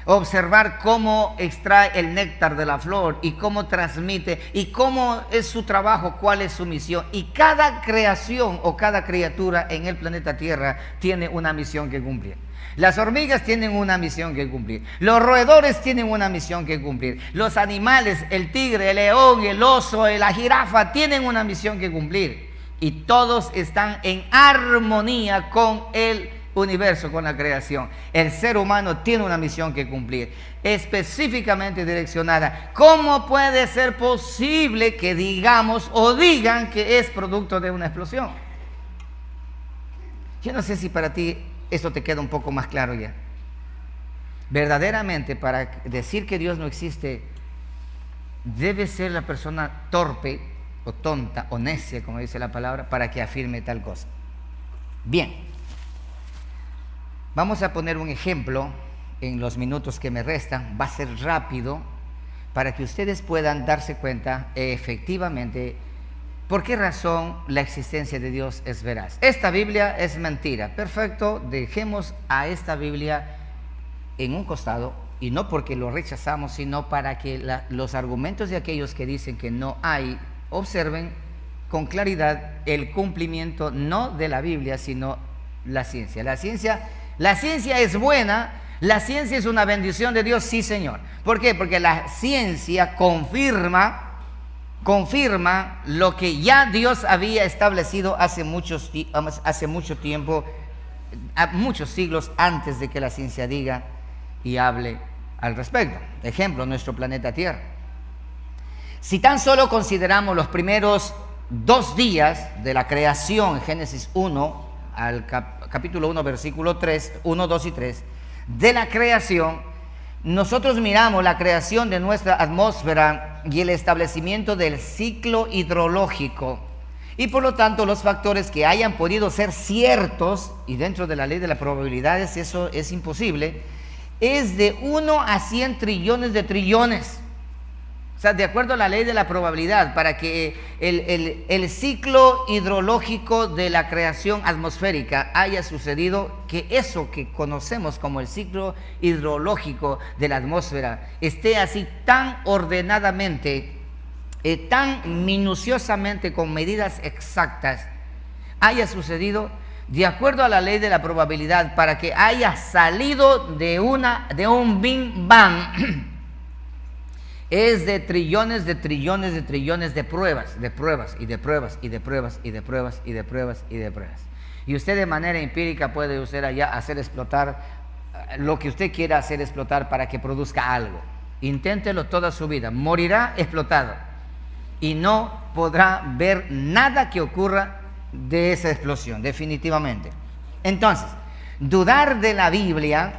Observar cómo extrae el néctar de la flor y cómo transmite y cómo es su trabajo, cuál es su misión. Y cada creación o cada criatura en el planeta Tierra tiene una misión que cumplir. Las hormigas tienen una misión que cumplir. Los roedores tienen una misión que cumplir. Los animales, el tigre, el león, el oso, la jirafa, tienen una misión que cumplir. Y todos están en armonía con el universo, con la creación. El ser humano tiene una misión que cumplir, específicamente direccionada. ¿Cómo puede ser posible que digamos o digan que es producto de una explosión? Yo no sé si para ti esto te queda un poco más claro ya. Verdaderamente, para decir que Dios no existe, debe ser la persona torpe o tonta o necia, como dice la palabra, para que afirme tal cosa. Bien. Vamos a poner un ejemplo en los minutos que me restan. Va a ser rápido para que ustedes puedan darse cuenta efectivamente por qué razón la existencia de Dios es veraz. Esta Biblia es mentira. Perfecto, dejemos a esta Biblia en un costado, y no porque lo rechazamos, sino para que los argumentos de aquellos que dicen que no hay, observen con claridad el cumplimiento no de la Biblia, sino la ciencia. La ciencia es buena, la ciencia es una bendición de Dios, sí, Señor. ¿Por qué? Porque la ciencia confirma lo que ya Dios había establecido hace mucho tiempo, muchos siglos antes de que la ciencia diga y hable al respecto. Ejemplo, nuestro planeta Tierra. Si tan solo consideramos los primeros 2 días de la creación, Génesis 1, al capítulo 1, versículo 3, 1, 2 y 3, de la creación, nosotros miramos la creación de nuestra atmósfera y el establecimiento del ciclo hidrológico, y por lo tanto los factores que hayan podido ser ciertos, y dentro de la ley de las probabilidades eso es imposible, es de 1 a 100 trillones de trillones. O sea, de acuerdo a la ley de la probabilidad, para que el ciclo hidrológico de la creación atmosférica haya sucedido, que eso que conocemos como el ciclo hidrológico de la atmósfera esté así tan ordenadamente, tan minuciosamente, con medidas exactas, haya sucedido de acuerdo a la ley de la probabilidad, para que haya salido de un Big Bang, es de trillones de trillones de trillones de pruebas y de pruebas y de pruebas y de pruebas y de pruebas y de pruebas. Y usted de manera empírica puede usted allá hacer explotar lo que usted quiera hacer explotar para que produzca algo. Inténtelo toda su vida, morirá explotado y no podrá ver nada que ocurra de esa explosión, definitivamente. Entonces, dudar de la Biblia,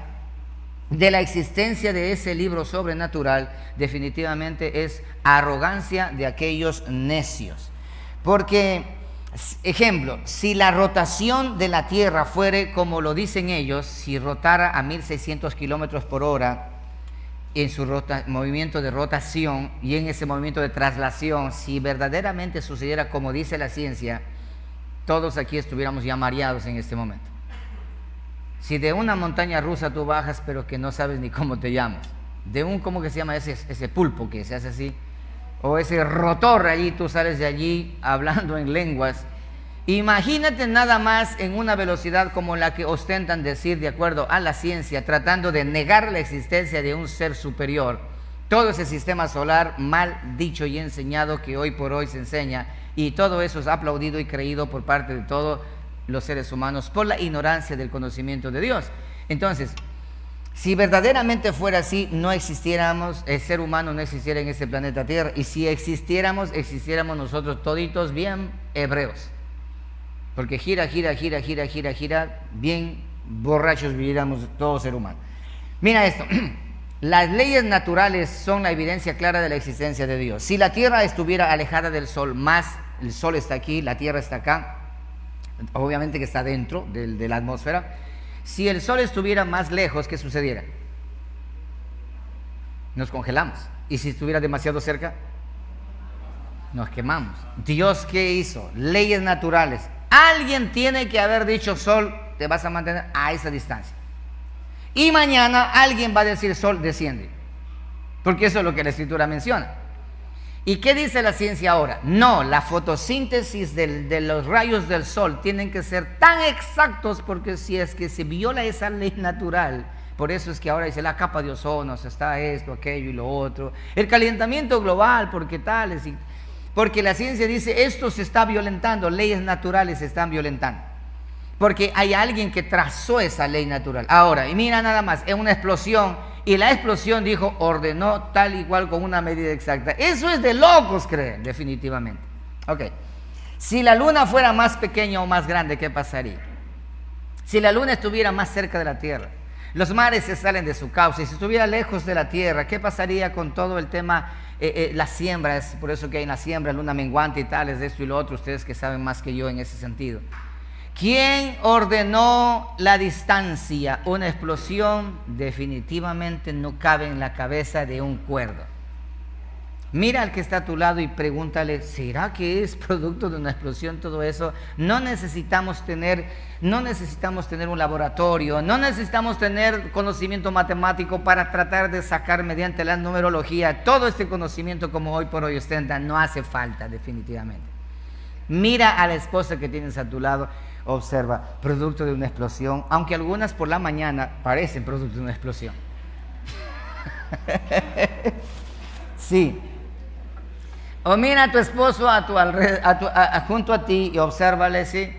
de la existencia de ese libro sobrenatural, definitivamente es arrogancia de aquellos necios. Porque, ejemplo, si la rotación de la Tierra fuere como lo dicen ellos, si rotara a 1600 kilómetros por hora, en su movimiento de rotación y en ese movimiento de traslación, si verdaderamente sucediera como dice la ciencia, todos aquí estuviéramos ya mareados en este momento. Si de una montaña rusa tú bajas, pero que no sabes ni cómo te llamas, de un, ¿cómo que se llama ese pulpo que se hace así? O ese rotor allí, tú sales de allí hablando en lenguas. Imagínate nada más en una velocidad como la que ostentan decir de acuerdo a la ciencia, tratando de negar la existencia de un ser superior. Todo ese sistema solar mal dicho y enseñado que hoy por hoy se enseña, y todo eso es aplaudido y creído por parte de todos los seres humanos por la ignorancia del conocimiento de Dios. Entonces, si verdaderamente fuera así, no existiéramos, el ser humano no existiera en este planeta Tierra, y si existiéramos nosotros toditos bien hebreos. Porque gira, bien borrachos viviéramos todo ser humano. Mira esto, las leyes naturales son la evidencia clara de la existencia de Dios. Si la Tierra estuviera alejada del Sol, más el Sol está aquí, la Tierra está acá, obviamente que está dentro de la atmósfera. Si el Sol estuviera más lejos, ¿qué sucediera? Nos congelamos. Y si estuviera demasiado cerca, nos quemamos. Dios, ¿qué hizo? Leyes naturales. Alguien tiene que haber dicho: Sol, te vas a mantener a esa distancia. Y mañana alguien va a decir: Sol, desciende. Porque eso es lo que la Escritura menciona. ¿Y qué dice la ciencia ahora? No, la fotosíntesis de los rayos del Sol tienen que ser tan exactos, porque si es que se viola esa ley natural, por eso es que ahora dice la capa de ozono, está esto, aquello y lo otro, el calentamiento global, porque tales y... Porque la ciencia dice, esto se está violentando, leyes naturales se están violentando. Porque hay alguien que trazó esa ley natural. Ahora, y mira nada más, es una explosión, y la explosión dijo, ordenó tal y cual con una medida exacta. Eso es de locos creer, definitivamente. Ok, si la luna fuera más pequeña o más grande, ¿qué pasaría? Si la luna estuviera más cerca de la Tierra, los mares se salen de su cauce, si estuviera lejos de la Tierra, ¿qué pasaría con todo el tema? Las siembras, por eso que hay en la siembra luna menguante y tales, de esto y lo otro, ustedes que saben más que yo en ese sentido. ¿Quién ordenó la distancia? Una explosión definitivamente no cabe en la cabeza de un cuerdo. Mira al que está a tu lado y pregúntale, ¿será que es producto de una explosión todo eso? No necesitamos tener un laboratorio, no necesitamos tener conocimiento matemático para tratar de sacar mediante la numerología todo este conocimiento como hoy por hoy ostentan. No hace falta, definitivamente. Mira a la esposa que tienes a tu lado, observa, producto de una explosión, aunque algunas por la mañana parecen producto de una explosión. Sí. O mira a tu esposo junto a ti y obsérvale, ¿sí?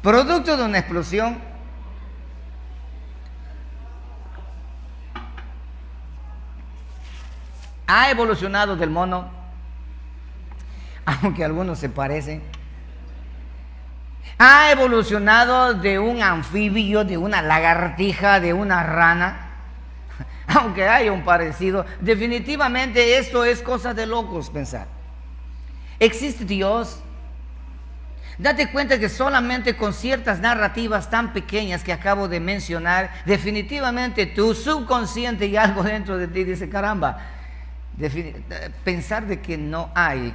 Producto de una explosión. Ha evolucionado del mono, aunque algunos se parecen. Ha evolucionado de un anfibio, de una lagartija, de una rana. Aunque haya un parecido, definitivamente esto es cosa de locos pensar. ¿Existe Dios? Date cuenta que solamente con ciertas narrativas tan pequeñas que acabo de mencionar, definitivamente tu subconsciente y algo dentro de ti dice, caramba, pensar de que no hay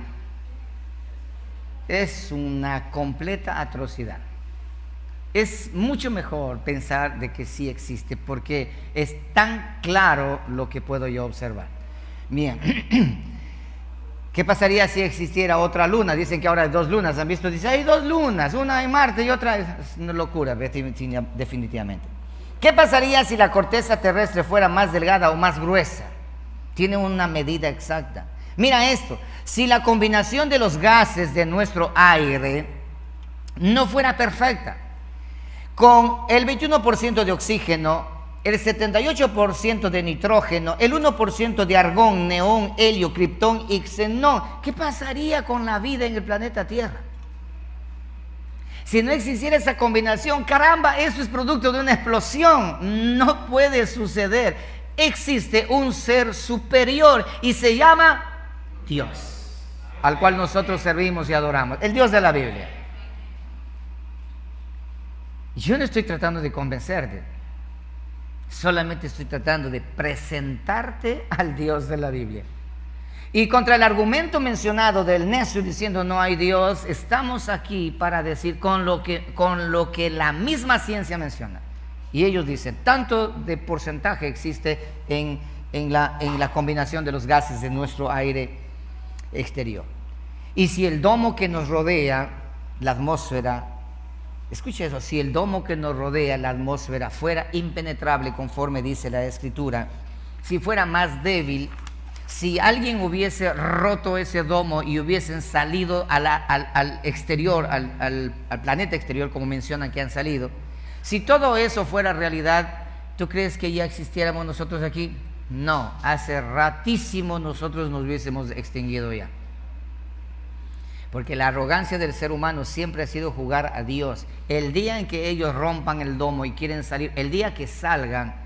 es una completa atrocidad. Es mucho mejor pensar de que sí existe, porque es tan claro lo que puedo yo observar. Bien, ¿qué pasaría si existiera otra luna? Dicen que ahora hay dos lunas, ¿han visto? Dicen, hay dos lunas, una en Marte y otra... Es una locura, definitivamente. ¿Qué pasaría si la corteza terrestre fuera más delgada o más gruesa? Tiene una medida exacta. Mira esto, si la combinación de los gases de nuestro aire no fuera perfecta, con el 21% de oxígeno, el 78% de nitrógeno, el 1% de argón, neón, helio, criptón y xenón, ¿qué pasaría con la vida en el planeta Tierra? Si no existiera esa combinación, caramba, eso es producto de una explosión. No puede suceder. Existe un ser superior y se llama Dios, al cual nosotros servimos y adoramos, el Dios de la Biblia. Yo no estoy tratando de convencerte. Solamente estoy tratando de presentarte al Dios de la Biblia. Y contra el argumento mencionado del necio diciendo no hay Dios, estamos aquí para decir con lo que la misma ciencia menciona. Y ellos dicen, tanto de porcentaje existe en la combinación de los gases de nuestro aire exterior. Y si el domo que nos rodea, la atmósfera, escuche eso, si el domo que nos rodea, la atmósfera, fuera impenetrable conforme dice la Escritura, si fuera más débil, si alguien hubiese roto ese domo y hubiesen salido al exterior, al planeta exterior, como mencionan que han salido, si todo eso fuera realidad, ¿tú crees que ya existiéramos nosotros aquí? No, hace ratísimo nosotros nos hubiésemos extinguido ya. Porque la arrogancia del ser humano siempre ha sido jugar a Dios. El día en que ellos rompan el domo y quieren salir, el día que salgan,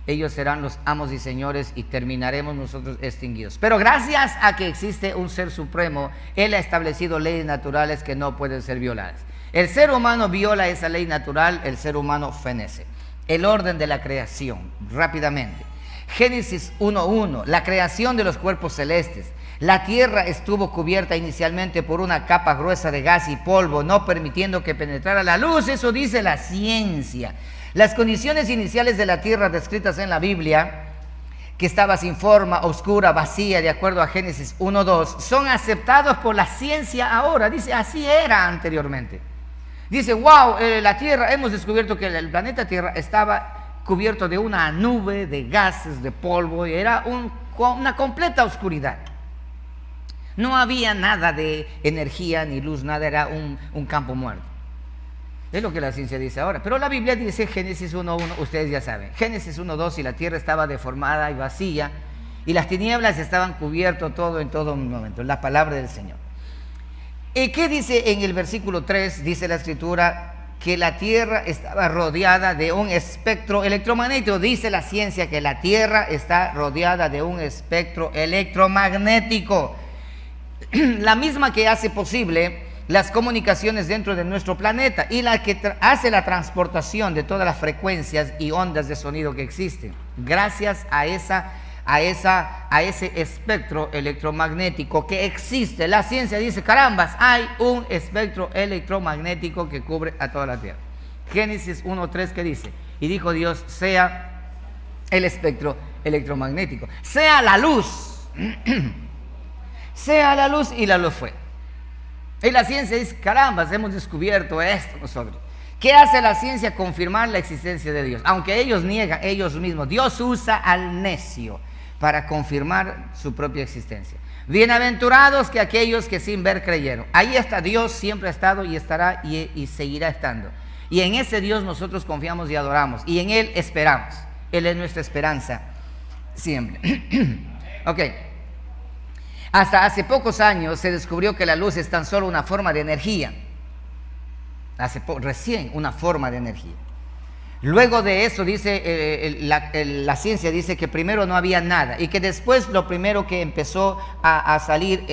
ellos serán los amos y señores y terminaremos nosotros extinguidos. Pero gracias a que existe un ser supremo, Él ha establecido leyes naturales que no pueden ser violadas. El ser humano viola esa ley natural, el ser humano fenece. El orden de la creación, rápidamente. Génesis 1:1, la creación de los cuerpos celestes. La tierra estuvo cubierta inicialmente por una capa gruesa de gas y polvo, no permitiendo que penetrara la luz. Eso dice la ciencia. Las condiciones iniciales de la tierra descritas en la Biblia, que estaba sin forma, oscura, vacía, de acuerdo a Génesis 1:2, son aceptados por la ciencia ahora. Dice, así era anteriormente. Dice, wow, la tierra, hemos descubierto que el planeta Tierra estaba cubierto de una nube de gases, de polvo, y era una completa oscuridad. No había nada de energía ni luz, nada, era un campo muerto. Es lo que la ciencia dice ahora. Pero la Biblia dice, Génesis 1:1, ustedes ya saben, Génesis 1:2, y la tierra estaba deformada y vacía, y las tinieblas estaban cubiertas todo en todo momento. La palabra del Señor. ¿Y qué dice en el versículo 3? Dice la Escritura que la tierra estaba rodeada de un espectro electromagnético. Dice la ciencia que la tierra está rodeada de un espectro electromagnético. La misma que hace posible las comunicaciones dentro de nuestro planeta y la que hace la transportación de todas las frecuencias y ondas de sonido que existen. Gracias a ese espectro electromagnético que existe, la ciencia dice, carambas, hay un espectro electromagnético que cubre a toda la tierra. Génesis 1:3, ¿qué dice? Y dijo Dios, sea el espectro electromagnético, sea la luz. Sea la luz, y la luz fue. Y la ciencia dice, carambas, hemos descubierto esto nosotros. ¿Qué hace la ciencia? Confirmar la existencia de Dios. Aunque ellos niegan, ellos mismos, Dios usa al necio para confirmar su propia existencia. Bienaventurados que aquellos que sin ver creyeron. Ahí está Dios, siempre ha estado y estará y seguirá estando. Y en ese Dios nosotros confiamos y adoramos. Y en Él esperamos. Él es nuestra esperanza siempre. Ok. Hasta hace pocos años se descubrió que la luz es tan solo una forma de energía. Recién una forma de energía. Luego de eso dice la ciencia dice que primero no había nada y que después lo primero que empezó a salir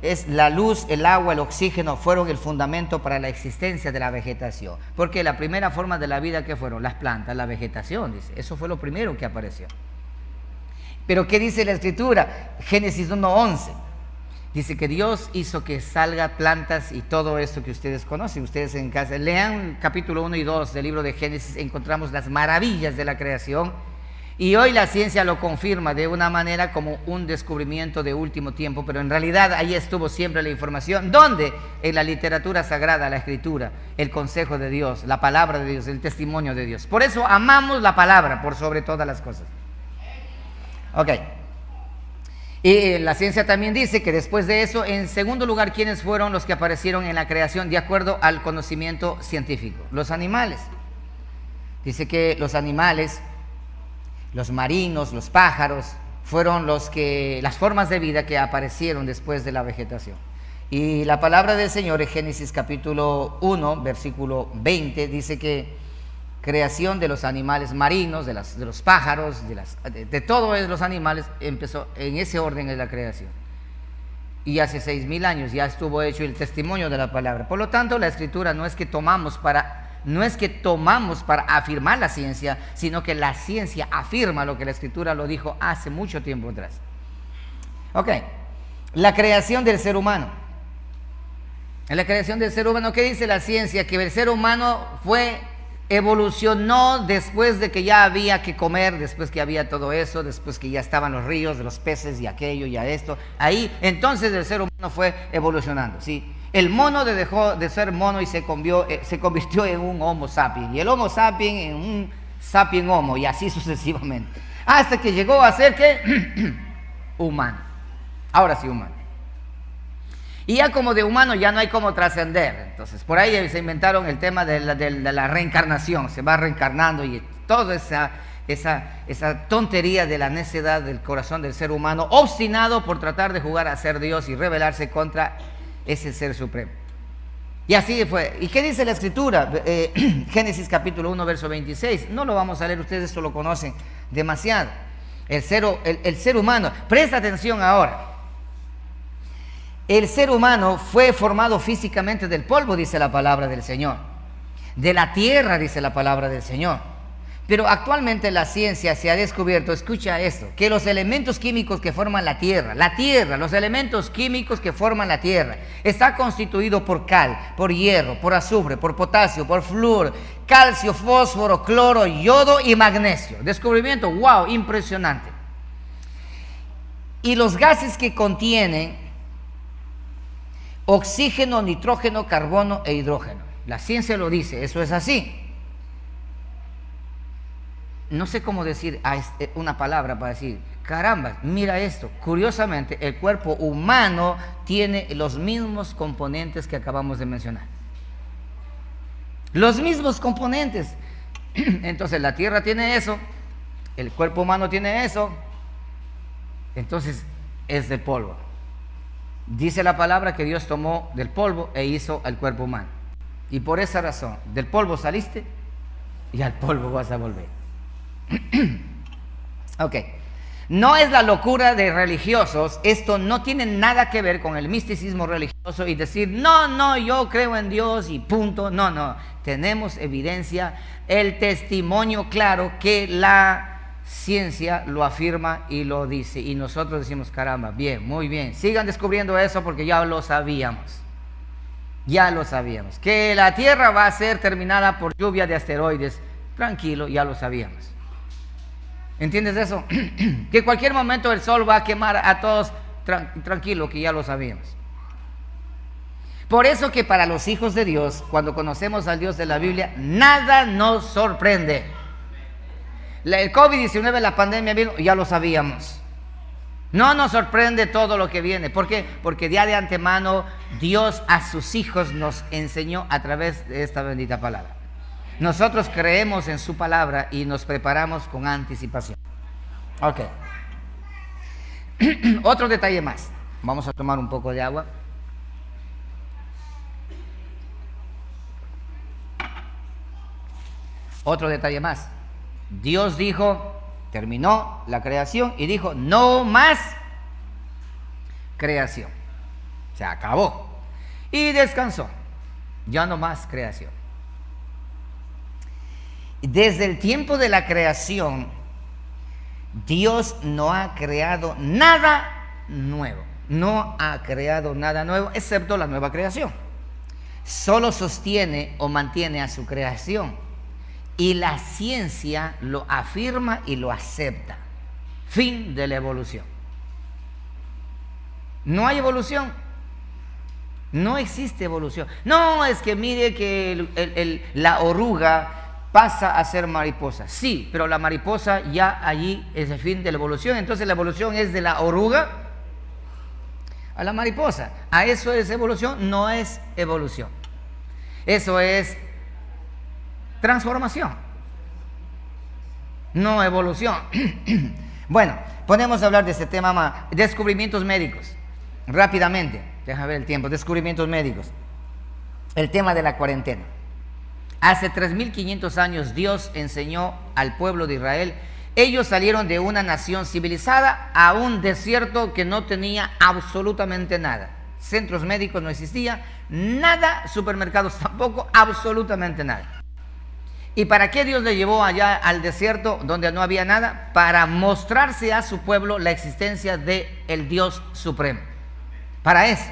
es la luz, el agua, el oxígeno fueron el fundamento para la existencia de la vegetación. Porque la primera forma de la vida, ¿qué fueron? Las plantas, la vegetación, dice. Eso fue lo primero que apareció. Pero ¿qué dice la Escritura? Génesis 1:11. Dice que Dios hizo que salga plantas y todo esto que ustedes conocen, ustedes en casa. Lean capítulo 1 y 2 del libro de Génesis, encontramos las maravillas de la creación. Y hoy la ciencia lo confirma de una manera como un descubrimiento de último tiempo, pero en realidad ahí estuvo siempre la información. ¿Dónde? En la literatura sagrada, la Escritura, el consejo de Dios, la palabra de Dios, el testimonio de Dios. Por eso amamos la palabra por sobre todas las cosas. Ok. Y la ciencia también dice que después de eso, en segundo lugar, ¿quiénes fueron los que aparecieron en la creación de acuerdo al conocimiento científico? Los animales. Dice que los animales, los marinos, los pájaros, fueron las formas de vida que aparecieron después de la vegetación. Y la palabra del Señor en Génesis capítulo 1, versículo 20, dice que creación de los animales marinos, de los pájaros, de todos los animales, empezó en ese orden de la creación. Y hace 6,000 años ya estuvo hecho el testimonio de la palabra. Por lo tanto, la Escritura no es que tomamos para no es que tomamos para afirmar la ciencia, sino que la ciencia afirma lo que la Escritura lo dijo hace mucho tiempo atrás. Ok, la creación del ser humano. En la creación del ser humano, ¿qué dice la ciencia? Que el ser humano evolucionó después de que ya había que comer, después que había todo eso, después que ya estaban los ríos, los peces y aquello y a esto. Ahí, entonces el ser humano fue evolucionando, ¿sí? El mono dejó de ser mono y se convirtió en un Homo sapiens. Y el Homo sapiens en un sapien Homo, y así sucesivamente. Hasta que llegó a ser, ¿qué? Humano. Ahora sí, humano. Y ya como de humano ya no hay cómo trascender. Entonces, por ahí se inventaron el tema de la reencarnación. Se va reencarnando y toda esa tontería de la necedad del corazón del ser humano, obstinado por tratar de jugar a ser Dios y rebelarse contra ese ser supremo. Y así fue. ¿Y qué dice la Escritura? Génesis capítulo 1, verso 26. No lo vamos a leer, ustedes esto lo conocen demasiado. El ser humano. Presta atención ahora. El ser humano fue formado físicamente del polvo, dice la palabra del Señor. De la tierra, dice la palabra del Señor. Pero actualmente la ciencia se ha descubierto, escucha esto, que los elementos químicos que forman la tierra, los elementos químicos que forman la tierra, está constituido por cal, por hierro, por azufre, por potasio, por flúor, calcio, fósforo, cloro, yodo y magnesio. Descubrimiento, wow, impresionante. Y los gases que contienen oxígeno, nitrógeno, carbono e hidrógeno. La ciencia lo dice, eso es así. No sé cómo decir una palabra para decir, caramba, mira esto. Curiosamente, el cuerpo humano tiene los mismos componentes que acabamos de mencionar. Los mismos componentes. Entonces, la tierra tiene eso, el cuerpo humano tiene eso, entonces es del polvo. Dice la palabra que Dios tomó del polvo e hizo al cuerpo humano. Y por esa razón, del polvo saliste y al polvo vas a volver. Ok. No es la locura de religiosos. Esto no tiene nada que ver con el misticismo religioso y decir, no, yo creo en Dios y punto. No. Tenemos evidencia, el testimonio claro que la ciencia lo afirma y lo dice, y nosotros decimos, caramba, bien, muy bien, sigan descubriendo eso porque ya lo sabíamos, que la Tierra va a ser terminada por lluvia de asteroides, tranquilo, ya lo sabíamos. ¿Entiendes eso? Que en cualquier momento el sol va a quemar a todos, tranquilo, que ya lo sabíamos. Por eso que para los hijos de Dios, cuando conocemos al Dios de la Biblia, nada nos sorprende. El COVID-19, la pandemia vino, ya lo sabíamos. No nos sorprende todo lo que viene. ¿Por qué? Porque ya de antemano Dios a sus hijos nos enseñó a través de esta bendita palabra. Nosotros creemos en su palabra y nos preparamos con anticipación. Ok. Otro detalle más. Vamos a tomar un poco de agua. Otro detalle más. Dios dijo, terminó la creación y dijo, no más creación. Se acabó. Y descansó. Ya no más creación. Desde el tiempo de la creación, Dios no ha creado nada nuevo. No ha creado nada nuevo, excepto la nueva creación. Solo sostiene o mantiene a su creación. Y la ciencia lo afirma y lo acepta. Fin de la evolución. No hay evolución. No existe evolución. No, es que mire que la oruga pasa a ser mariposa. Sí, pero la mariposa ya allí es el fin de la evolución. Entonces la evolución es de la oruga a la mariposa. ¿A eso es evolución? No es evolución. Eso es transformación, no evolución. Bueno, podemos hablar de este tema más. Descubrimientos médicos. Rápidamente, déjame ver el tiempo. Descubrimientos médicos. El tema de la cuarentena. Hace 3.500 años Dios enseñó al pueblo de Israel. Ellos salieron de una nación civilizada a un desierto que no tenía absolutamente nada. Centros médicos no existían, nada, supermercados tampoco, absolutamente nada. ¿Y para qué Dios le llevó allá al desierto donde no había nada? Para mostrarse a su pueblo la existencia del Dios supremo. Para eso.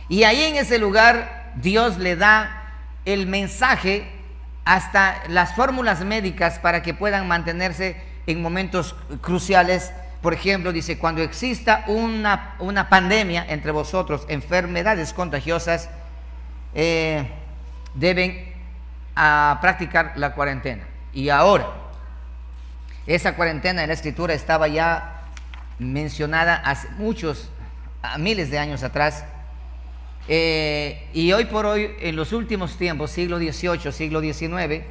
Y ahí en ese lugar Dios le da el mensaje, hasta las fórmulas médicas para que puedan mantenerse en momentos cruciales. Por ejemplo, dice, cuando exista una pandemia entre vosotros, enfermedades contagiosas, deben practicar la cuarentena. Y ahora, esa cuarentena en la Escritura estaba ya mencionada hace miles de años atrás. Y hoy por hoy, en los últimos tiempos, siglo XVIII, siglo XIX,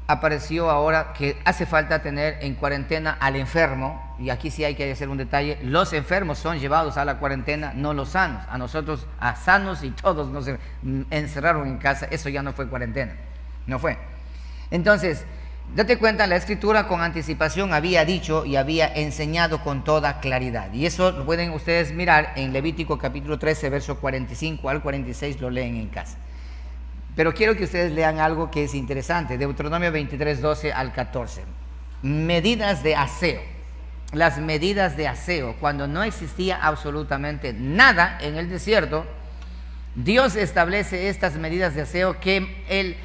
apareció ahora que hace falta tener en cuarentena al enfermo. Y aquí sí hay que hacer un detalle: los enfermos son llevados a la cuarentena, no los sanos. A nosotros, a sanos, y todos nos encerraron en casa. Eso ya no fue cuarentena, no fue. Entonces, date cuenta, la Escritura con anticipación había dicho y había enseñado con toda claridad. Y eso lo pueden ustedes mirar en Levítico capítulo 13, verso 45 al 46, lo leen en casa. Pero quiero que ustedes lean algo que es interesante. Deuteronomio 23, 12 al 14. Medidas de aseo. Las medidas de aseo. Cuando no existía absolutamente nada en el desierto, Dios establece estas medidas de aseo que en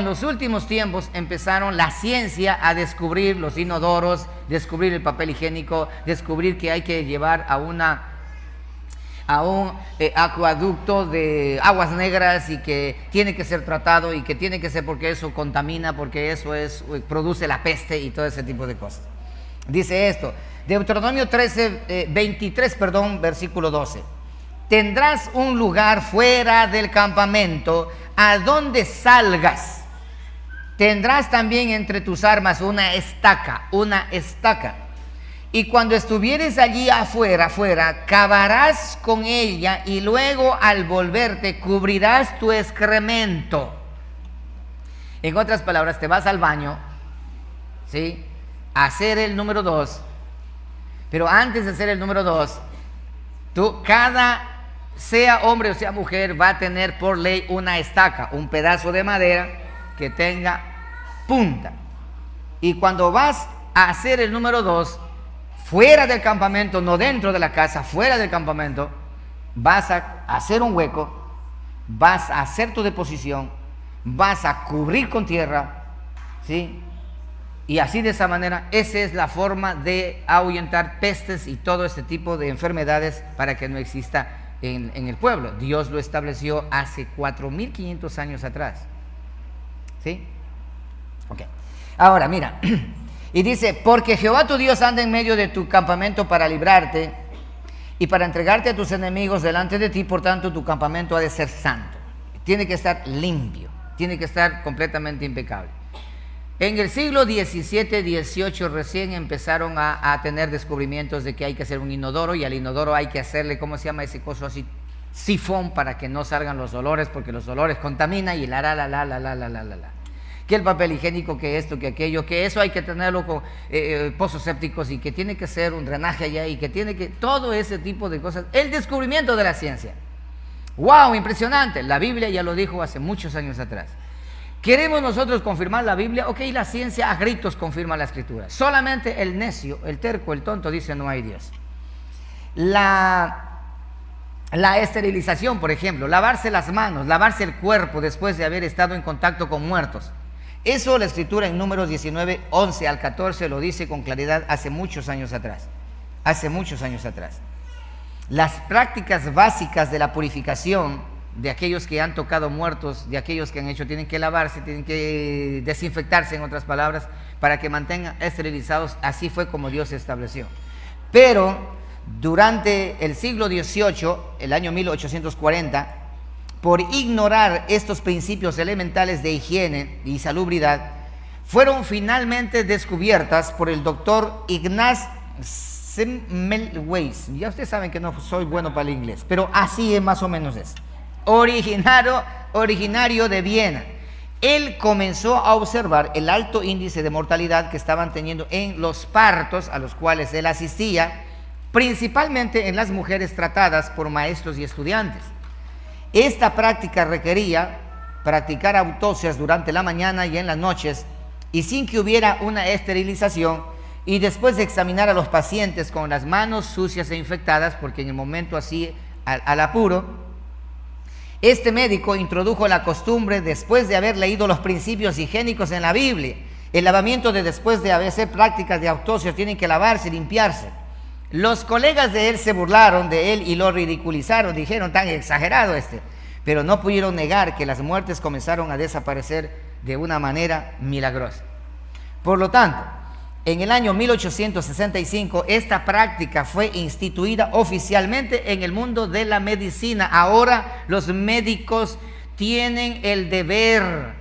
los últimos tiempos empezaron la ciencia a descubrir los inodoros, descubrir el papel higiénico, descubrir que hay que llevar a un acueducto de aguas negras, y que tiene que ser tratado, y que tiene que ser porque eso contamina, porque eso produce la peste y todo ese tipo de cosas. Dice esto, Deuteronomio 23, versículo 12. Tendrás un lugar fuera del campamento a donde salgas. Tendrás también entre tus armas una estaca. Y cuando estuvieres allí afuera, cavarás con ella, y luego al volverte cubrirás tu excremento. En otras palabras, te vas al baño, ¿sí?, a hacer el número 2. Pero antes de hacer el número 2, sea hombre o sea mujer, va a tener por ley una estaca, un pedazo de madera que tenga punta. Y cuando vas a hacer el número 2, fuera del campamento, no dentro de la casa, fuera del campamento, vas a hacer un hueco, vas a hacer tu deposición, vas a cubrir con tierra, ¿sí? Y así, de esa manera, esa es la forma de ahuyentar pestes y todo este tipo de enfermedades para que no exista en el pueblo. Dios lo estableció hace 4.500 años atrás, ¿sí? Ok. Ahora, mira. Y dice, porque Jehová tu Dios anda en medio de tu campamento para librarte y para entregarte a tus enemigos delante de ti. Por tanto, tu campamento ha de ser santo. Tiene que estar limpio, tiene que estar completamente impecable. En el siglo XVII, XVIII recién empezaron a tener descubrimientos de que hay que hacer un inodoro, y al inodoro hay que hacerle, ¿cómo se llama ese coso así? Sifón, para que no salgan los olores, porque los olores contaminan, y que el papel higiénico, que esto, que aquello, que eso hay que tenerlo con pozos sépticos, y que tiene que ser un drenaje allá, y que tiene que, todo ese tipo de cosas. El descubrimiento de la ciencia. ¡Wow! Impresionante. La Biblia ya lo dijo hace muchos años atrás. ¿Queremos nosotros confirmar la Biblia? Ok, la ciencia a gritos confirma la Escritura. Solamente el necio, el terco, el tonto dice no hay Dios. La esterilización, por ejemplo, lavarse las manos, lavarse el cuerpo después de haber estado en contacto con muertos. Eso la Escritura en Números 19, 11 al 14 lo dice con claridad hace muchos años atrás. Hace muchos años atrás. Las prácticas básicas de la purificación de aquellos que han tocado muertos, de aquellos que han hecho, tienen que lavarse, tienen que desinfectarse, en otras palabras, para que mantengan esterilizados. Así fue como Dios estableció. Pero durante el siglo XVIII, el año 1840, por ignorar estos principios elementales de higiene y salubridad, fueron finalmente descubiertas por el doctor Ignaz Semmelweis. Ya ustedes saben que no soy bueno para el inglés, pero así es, más o menos es. Originario de Viena. Él comenzó a observar el alto índice de mortalidad que estaban teniendo en los partos a los cuales él asistía, principalmente en las mujeres tratadas por maestros y estudiantes. Esta práctica requería practicar autopsias durante la mañana y en las noches, y sin que hubiera una esterilización, y después de examinar a los pacientes con las manos sucias e infectadas, porque en el momento así, al apuro, este médico introdujo la costumbre, después de haber leído los principios higiénicos en la Biblia, el lavamiento de después de hacer prácticas de autopsia, tienen que lavarse y limpiarse. Los colegas de él se burlaron de él y lo ridiculizaron, dijeron tan exagerado pero no pudieron negar que las muertes comenzaron a desaparecer de una manera milagrosa. Por lo tanto, en el año 1865 esta práctica fue instituida oficialmente en el mundo de la medicina. Ahora los médicos tienen el deber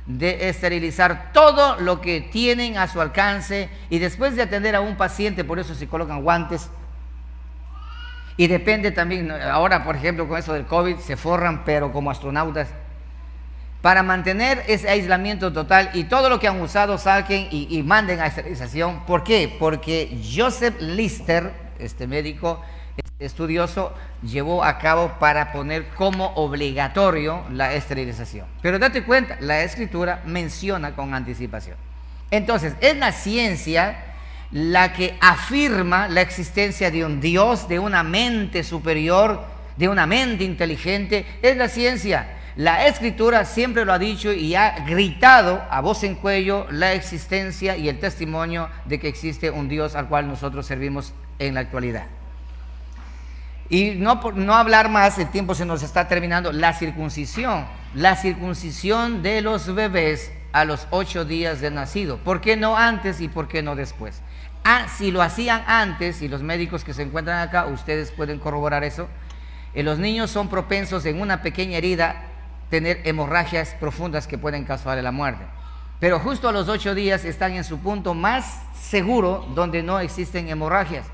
de esterilizar todo lo que tienen a su alcance, y después de atender a un paciente, por eso se colocan guantes, y depende también, ahora por ejemplo con eso del COVID se forran pero como astronautas, para mantener ese aislamiento total, y todo lo que han usado saquen y manden a esterilización. ¿Por qué? Porque Joseph Lister, este médico estudioso, llevó a cabo para poner como obligatorio la esterilización. Pero date cuenta, la Escritura menciona con anticipación. Entonces, es la ciencia la que afirma la existencia de un Dios, de una mente superior, de una mente inteligente. Es la ciencia. La Escritura siempre lo ha dicho y ha gritado a voz en cuello la existencia y el testimonio de que existe un Dios al cual nosotros servimos en la actualidad. Y no hablar más, el tiempo se nos está terminando. La circuncisión de los bebés a los 8 días de nacido. ¿Por qué no antes y por qué no después? Si lo hacían antes, y los médicos que se encuentran acá, ustedes pueden corroborar eso, los niños son propensos en una pequeña herida tener hemorragias profundas que pueden causar la muerte. Pero justo a los 8 días están en su punto más seguro, donde no existen hemorragias.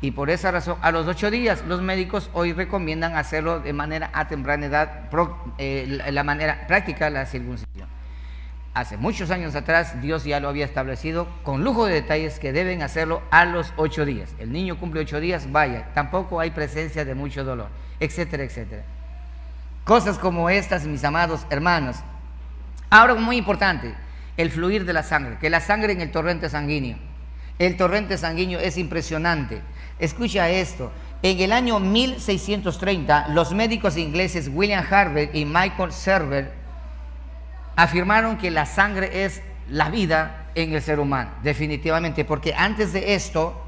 Y por esa razón, a los 8 días, los médicos hoy recomiendan hacerlo de manera a temprana edad, la manera práctica, la circuncisión. Hace muchos años atrás, Dios ya lo había establecido con lujo de detalles que deben hacerlo a los 8 días. El niño cumple 8 días, vaya, tampoco hay presencia de mucho dolor, etcétera, etcétera. Cosas como estas, mis amados hermanos. Ahora, muy importante, el fluir de la sangre, que la sangre en el torrente sanguíneo. El torrente sanguíneo es impresionante. Escucha esto. En el año 1630, los médicos ingleses William Harvey y Michael Server afirmaron que la sangre es la vida en el ser humano, definitivamente, porque antes de esto,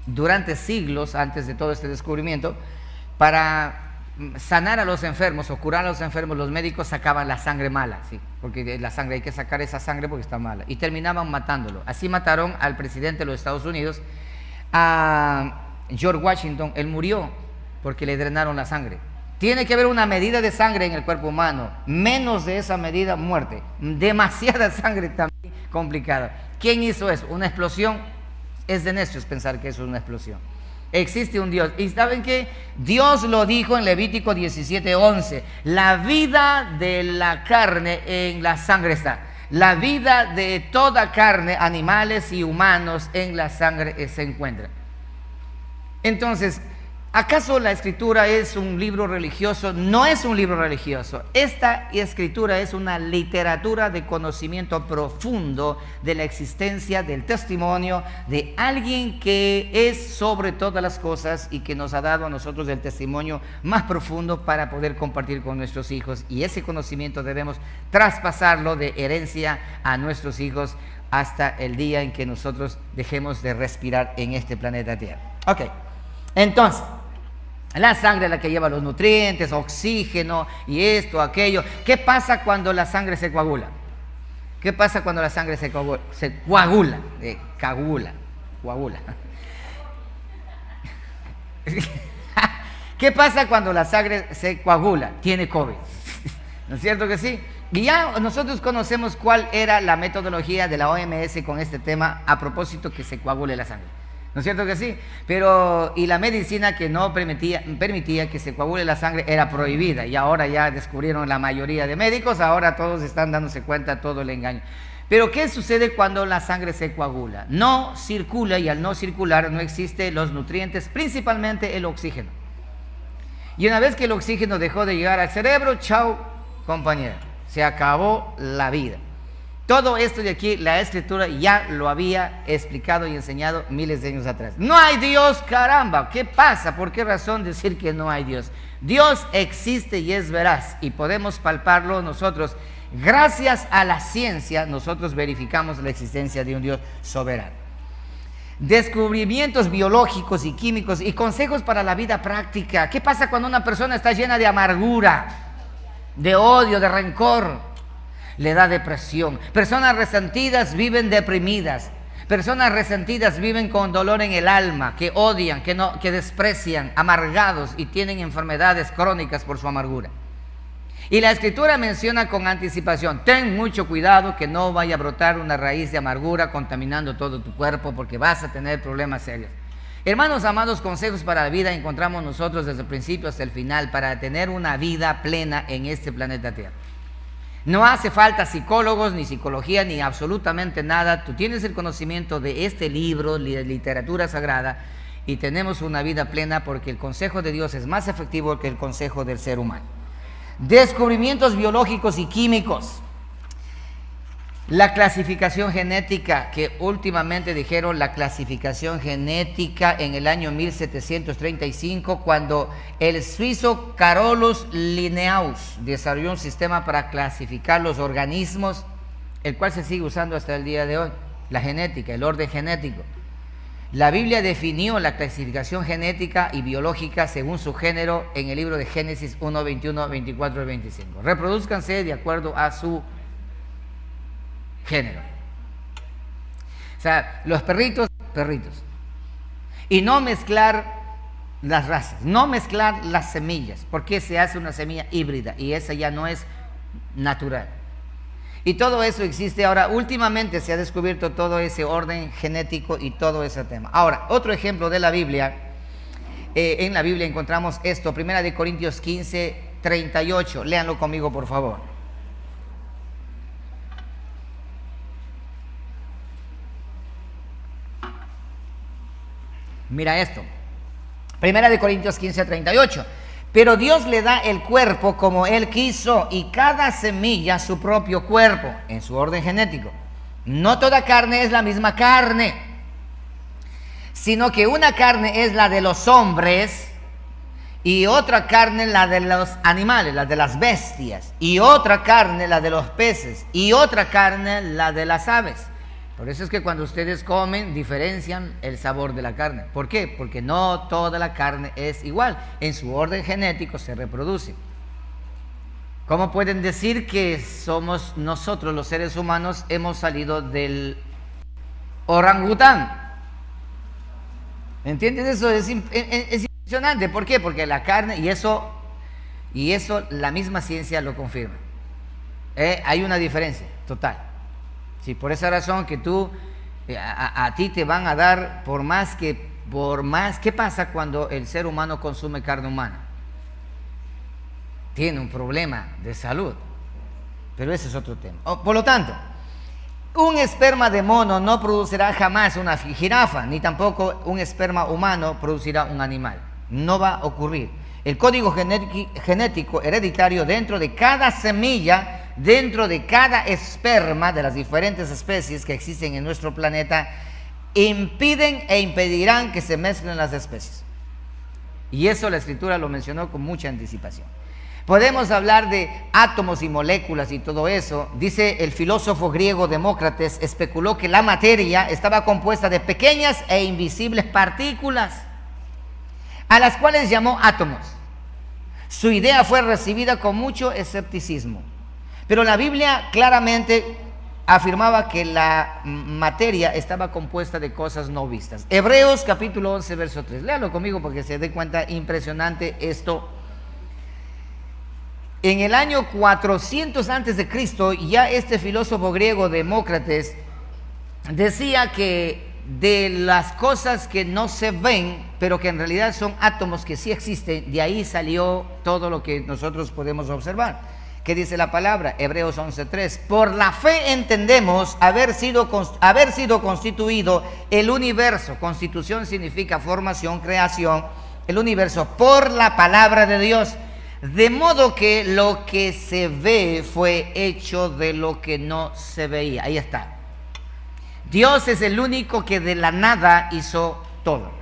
durante siglos, antes de todo este descubrimiento, para sanar a los enfermos o curar a los enfermos, los médicos sacaban la sangre mala, ¿sí? Porque la sangre, hay que sacar esa sangre porque está mala, y terminaban matándolo. Así mataron al presidente de los Estados Unidos, a George Washington. Él murió porque le drenaron la sangre. Tiene que haber una medida de sangre en el cuerpo humano, menos de esa medida, muerte. Demasiada sangre también, complicada. ¿Quién hizo eso? ¿Una explosión? Es de necios pensar que eso es una explosión. Existe un Dios. ¿Y saben qué? Dios lo dijo en Levítico 17:11. La vida de la carne en la sangre está. La vida de toda carne, animales y humanos, en la sangre se encuentra. Entonces, ¿acaso la Escritura es un libro religioso? No es un libro religioso. Esta Escritura es una literatura de conocimiento profundo de la existencia, del testimonio de alguien que es sobre todas las cosas y que nos ha dado a nosotros el testimonio más profundo para poder compartir con nuestros hijos. Y ese conocimiento debemos traspasarlo de herencia a nuestros hijos hasta el día en que nosotros dejemos de respirar en este planeta Tierra. Ok, entonces, la sangre es la que lleva los nutrientes, oxígeno y esto, aquello. ¿Qué pasa cuando la sangre se coagula? ¿Qué pasa cuando la sangre se coagula? Coagula. ¿Qué pasa cuando la sangre se coagula? Tiene COVID. ¿No es cierto que sí? Y ya nosotros conocemos cuál era la metodología de la OMS con este tema a propósito que se coagule la sangre. ¿No es cierto que sí? Pero, y la medicina que no permitía que se coagule la sangre era prohibida, y ahora ya descubrieron la mayoría de médicos, ahora todos están dándose cuenta de todo el engaño. Pero ¿qué sucede cuando la sangre se coagula? No circula, y al no circular no existen los nutrientes, principalmente el oxígeno. Y una vez que el oxígeno dejó de llegar al cerebro, chao, compañero, se acabó la vida. Todo esto de aquí, la Escritura ya lo había explicado y enseñado miles de años atrás. No hay Dios, caramba. ¿Qué pasa? ¿Por qué razón decir que no hay Dios? Dios existe y es veraz, y podemos palparlo nosotros. Gracias a la ciencia, nosotros verificamos la existencia de un Dios soberano. Descubrimientos biológicos y químicos y consejos para la vida práctica. ¿Qué pasa cuando una persona está llena de amargura, de odio, de rencor? Le da depresión. Personas resentidas viven deprimidas. Personas resentidas viven con dolor en el alma, que odian, que desprecian, amargados y tienen enfermedades crónicas por su amargura. Y la Escritura menciona con anticipación: ten mucho cuidado que no vaya a brotar una raíz de amargura contaminando todo tu cuerpo, porque vas a tener problemas serios. Hermanos amados, consejos para la vida encontramos nosotros desde el principio hasta el final para tener una vida plena en este planeta Tierra. No hace falta psicólogos, ni psicología, ni absolutamente nada. Tú tienes el conocimiento de este libro, de literatura sagrada, y tenemos una vida plena porque el consejo de Dios es más efectivo que el consejo del ser humano. Descubrimientos biológicos y químicos. La clasificación genética, que últimamente dijeron la clasificación genética en el año 1735, cuando el suizo Carolus Linnaeus desarrolló un sistema para clasificar los organismos, el cual se sigue usando hasta el día de hoy, la genética, el orden genético. La Biblia definió la clasificación genética y biológica según su género en el libro de Génesis 1, 21, 24 y 25. Reproduzcanse de acuerdo a su género. O sea, los perritos. Y no mezclar las razas, no mezclar las semillas, porque se hace una semilla híbrida y esa ya no es natural. Y todo eso existe ahora. Últimamente se ha descubierto todo ese orden genético y todo ese tema. Ahora, otro ejemplo de la Biblia. En la Biblia encontramos esto, 1 Corintios 15, 38. Léanlo conmigo, por favor. Mira esto. 1 Corintios 15, 38. Pero Dios le da el cuerpo como Él quiso, y cada semilla su propio cuerpo, en su orden genético. No toda carne es la misma carne, sino que una carne es la de los hombres, y otra carne la de los animales, la de las bestias, y otra carne la de los peces, y otra carne la de las aves. Por eso es que cuando ustedes comen, diferencian el sabor de la carne. ¿Por qué? Porque no toda la carne es igual. En su orden genético se reproduce. ¿Cómo pueden decir que somos nosotros, los seres humanos, hemos salido del orangután? ¿Entiendes? Eso es impresionante. ¿Por qué? Porque la carne, y eso la misma ciencia lo confirma. Hay una diferencia total. Sí, por esa razón que tú, a ti te van a dar por más. ¿Qué pasa cuando el ser humano consume carne humana? Tiene un problema de salud, pero ese es otro tema. Por lo tanto, un esperma de mono no producirá jamás una jirafa, ni tampoco un esperma humano producirá un animal. No va a ocurrir. El código genético hereditario dentro de cada semilla, dentro de cada esperma de las diferentes especies que existen en nuestro planeta, impiden e impedirán que se mezclen las especies. Y eso la Escritura lo mencionó con mucha anticipación. Podemos hablar de átomos y moléculas y todo eso. Dice el filósofo griego Demócrates, especuló que la materia estaba compuesta de pequeñas e invisibles partículas, a las cuales llamó átomos. Su idea fue recibida con mucho escepticismo, pero la Biblia claramente afirmaba que la materia estaba compuesta de cosas no vistas. Hebreos capítulo 11, verso 3. Léalo conmigo porque se dé cuenta, impresionante esto. En el año 400 antes de Cristo, ya este filósofo griego Demócrates decía que de las cosas que no se ven, pero que en realidad son átomos que sí existen, de ahí salió todo lo que nosotros podemos observar. ¿Qué dice la palabra? Hebreos 11:3. Por la fe entendemos haber sido constituido el universo. Constitución significa formación, creación, el universo por la palabra de Dios, de modo que lo que se ve fue hecho de lo que no se veía. Ahí está. Dios es el único que de la nada hizo todo.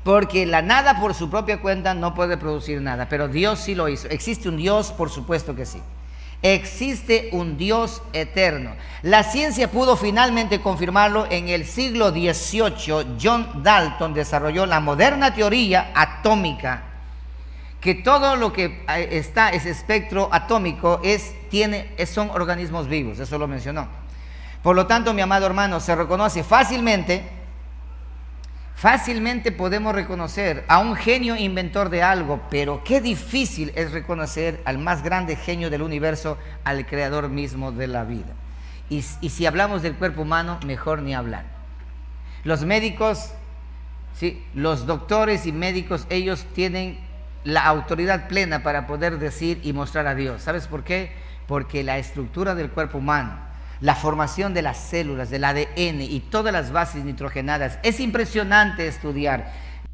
Porque la nada por su propia cuenta no puede producir nada, pero Dios sí lo hizo. ¿Existe un Dios? Por supuesto que sí. Existe un Dios eterno. La ciencia pudo finalmente confirmarlo en el siglo XVIII. John Dalton desarrolló la moderna teoría atómica, que todo lo que está, ese espectro atómico, son organismos vivos. Eso lo mencionó. Por lo tanto, mi amado hermano, se reconoce fácilmente podemos reconocer a un genio inventor de algo, pero qué difícil es reconocer al más grande genio del universo, al creador mismo de la vida. Y si hablamos del cuerpo humano, mejor ni hablar. Los médicos, ¿sí?, los doctores y médicos, ellos tienen la autoridad plena para poder decir y mostrar a Dios. ¿Sabes por qué? Porque la estructura del cuerpo humano, la formación de las células, del ADN y todas las bases nitrogenadas, es impresionante estudiar.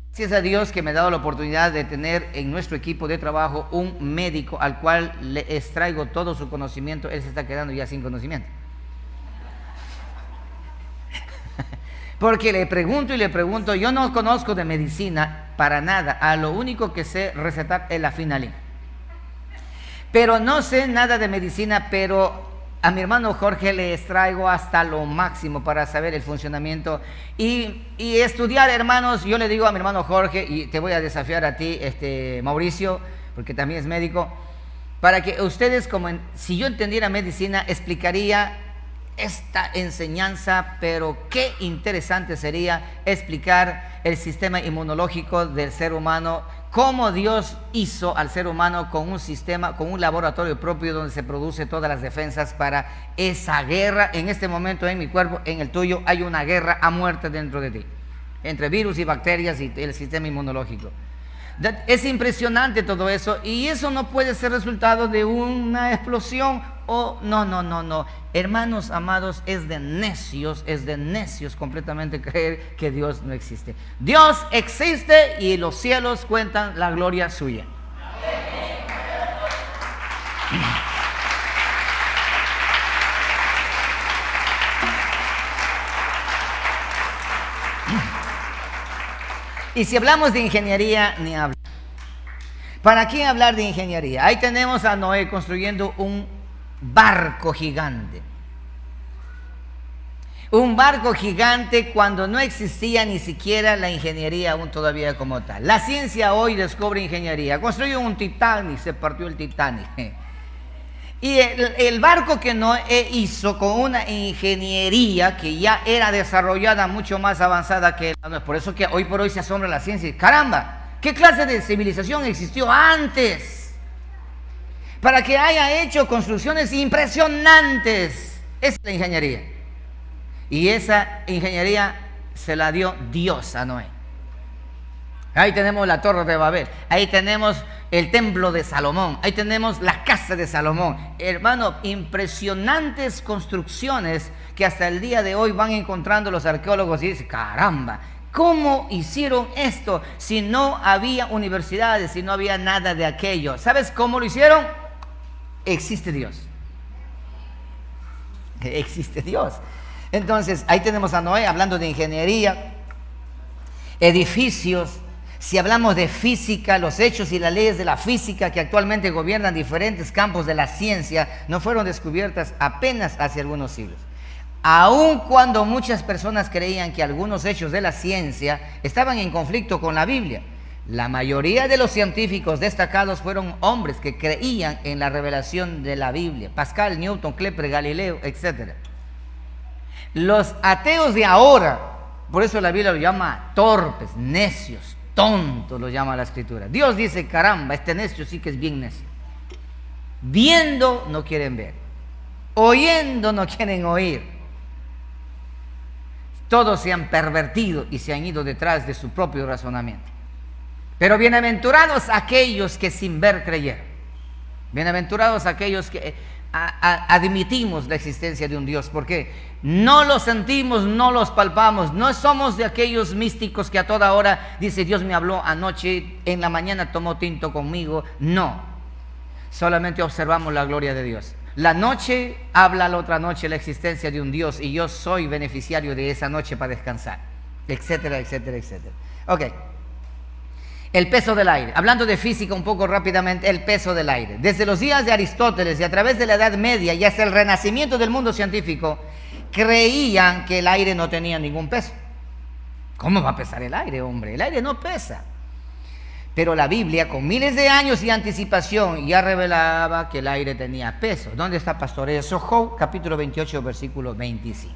Gracias a Dios que me ha dado la oportunidad de tener en nuestro equipo de trabajo un médico al cual le extraigo todo su conocimiento. Él se está quedando ya sin conocimiento. Porque le pregunto, yo no conozco de medicina para nada, a lo único que sé recetar es la Finalin. Pero no sé nada de medicina, pero a mi hermano Jorge le extraigo hasta lo máximo para saber el funcionamiento y estudiar, hermanos. Yo le digo a mi hermano Jorge, y te voy a desafiar a ti, Mauricio, porque también es médico, para que ustedes, si yo entendiera medicina, explicaría esta enseñanza, pero qué interesante sería explicar el sistema inmunológico del ser humano, cómo Dios hizo al ser humano con un sistema, con un laboratorio propio donde se produce todas las defensas para esa guerra. En este momento en mi cuerpo, en el tuyo, hay una guerra a muerte dentro de ti, entre virus y bacterias y el sistema inmunológico. Es impresionante todo eso, y eso no puede ser resultado de una explosión no. Hermanos amados, es de necios completamente creer que Dios no existe. Dios existe y los cielos cuentan la gloria suya. Y si hablamos de ingeniería, ni hablar. ¿Para qué hablar de ingeniería? Ahí tenemos a Noé construyendo un barco gigante. Un barco gigante cuando no existía ni siquiera la ingeniería aún todavía como tal. La ciencia hoy descubre ingeniería. Construyó un Titanic, se partió el Titanic. Y el barco que Noé hizo con una ingeniería que ya era desarrollada mucho más avanzada que la nuestra. Por eso que hoy por hoy se asombra la ciencia. ¡Caramba! ¿Qué clase de civilización existió antes para que haya hecho construcciones impresionantes? Esa es la ingeniería. Y esa ingeniería se la dio Dios a Noé. Ahí tenemos la Torre de Babel, ahí tenemos el templo de Salomón, ahí tenemos la casa de Salomón. Hermano, impresionantes construcciones que hasta el día de hoy van encontrando los arqueólogos y dicen, caramba, ¿cómo hicieron esto si no había universidades, si no había nada de aquello? ¿Sabes cómo lo hicieron? Existe Dios. Existe Dios. Entonces, ahí tenemos a Noé hablando de ingeniería, edificios. Si hablamos de física, los hechos y las leyes de la física que actualmente gobiernan diferentes campos de la ciencia no fueron descubiertas apenas hace algunos siglos. Aun cuando muchas personas creían que algunos hechos de la ciencia estaban en conflicto con la Biblia, la mayoría de los científicos destacados fueron hombres que creían en la revelación de la Biblia. Pascal, Newton, Kepler, Galileo, etc. Los ateos de ahora, por eso la Biblia lo llama torpes, necios, tontos, lo llama la Escritura. Dios dice, caramba, este necio sí que es bien necio. Viendo no quieren ver, oyendo no quieren oír. Todos se han pervertido y se han ido detrás de su propio razonamiento. Pero bienaventurados aquellos que sin ver creyeron. Bienaventurados aquellos que admitimos la existencia de un Dios. ¿Por qué? No lo sentimos, no los palpamos, no somos de aquellos místicos que a toda hora dice Dios me habló anoche, en la mañana tomó tinto conmigo. No, solamente observamos la gloria de Dios. La noche habla la otra noche la existencia de un Dios y yo soy beneficiario de esa noche para descansar, etcétera, etcétera, etcétera. Ok. El peso del aire. Hablando de física un poco rápidamente, el peso del aire. Desde los días de Aristóteles y a través de la Edad Media y hasta el renacimiento del mundo científico, creían que el aire no tenía ningún peso. ¿Cómo va a pesar el aire, hombre? El aire no pesa. Pero la Biblia, con miles de años de anticipación, ya revelaba que el aire tenía peso. ¿Dónde está, pastor? Eso, Job, capítulo 28, versículo 25.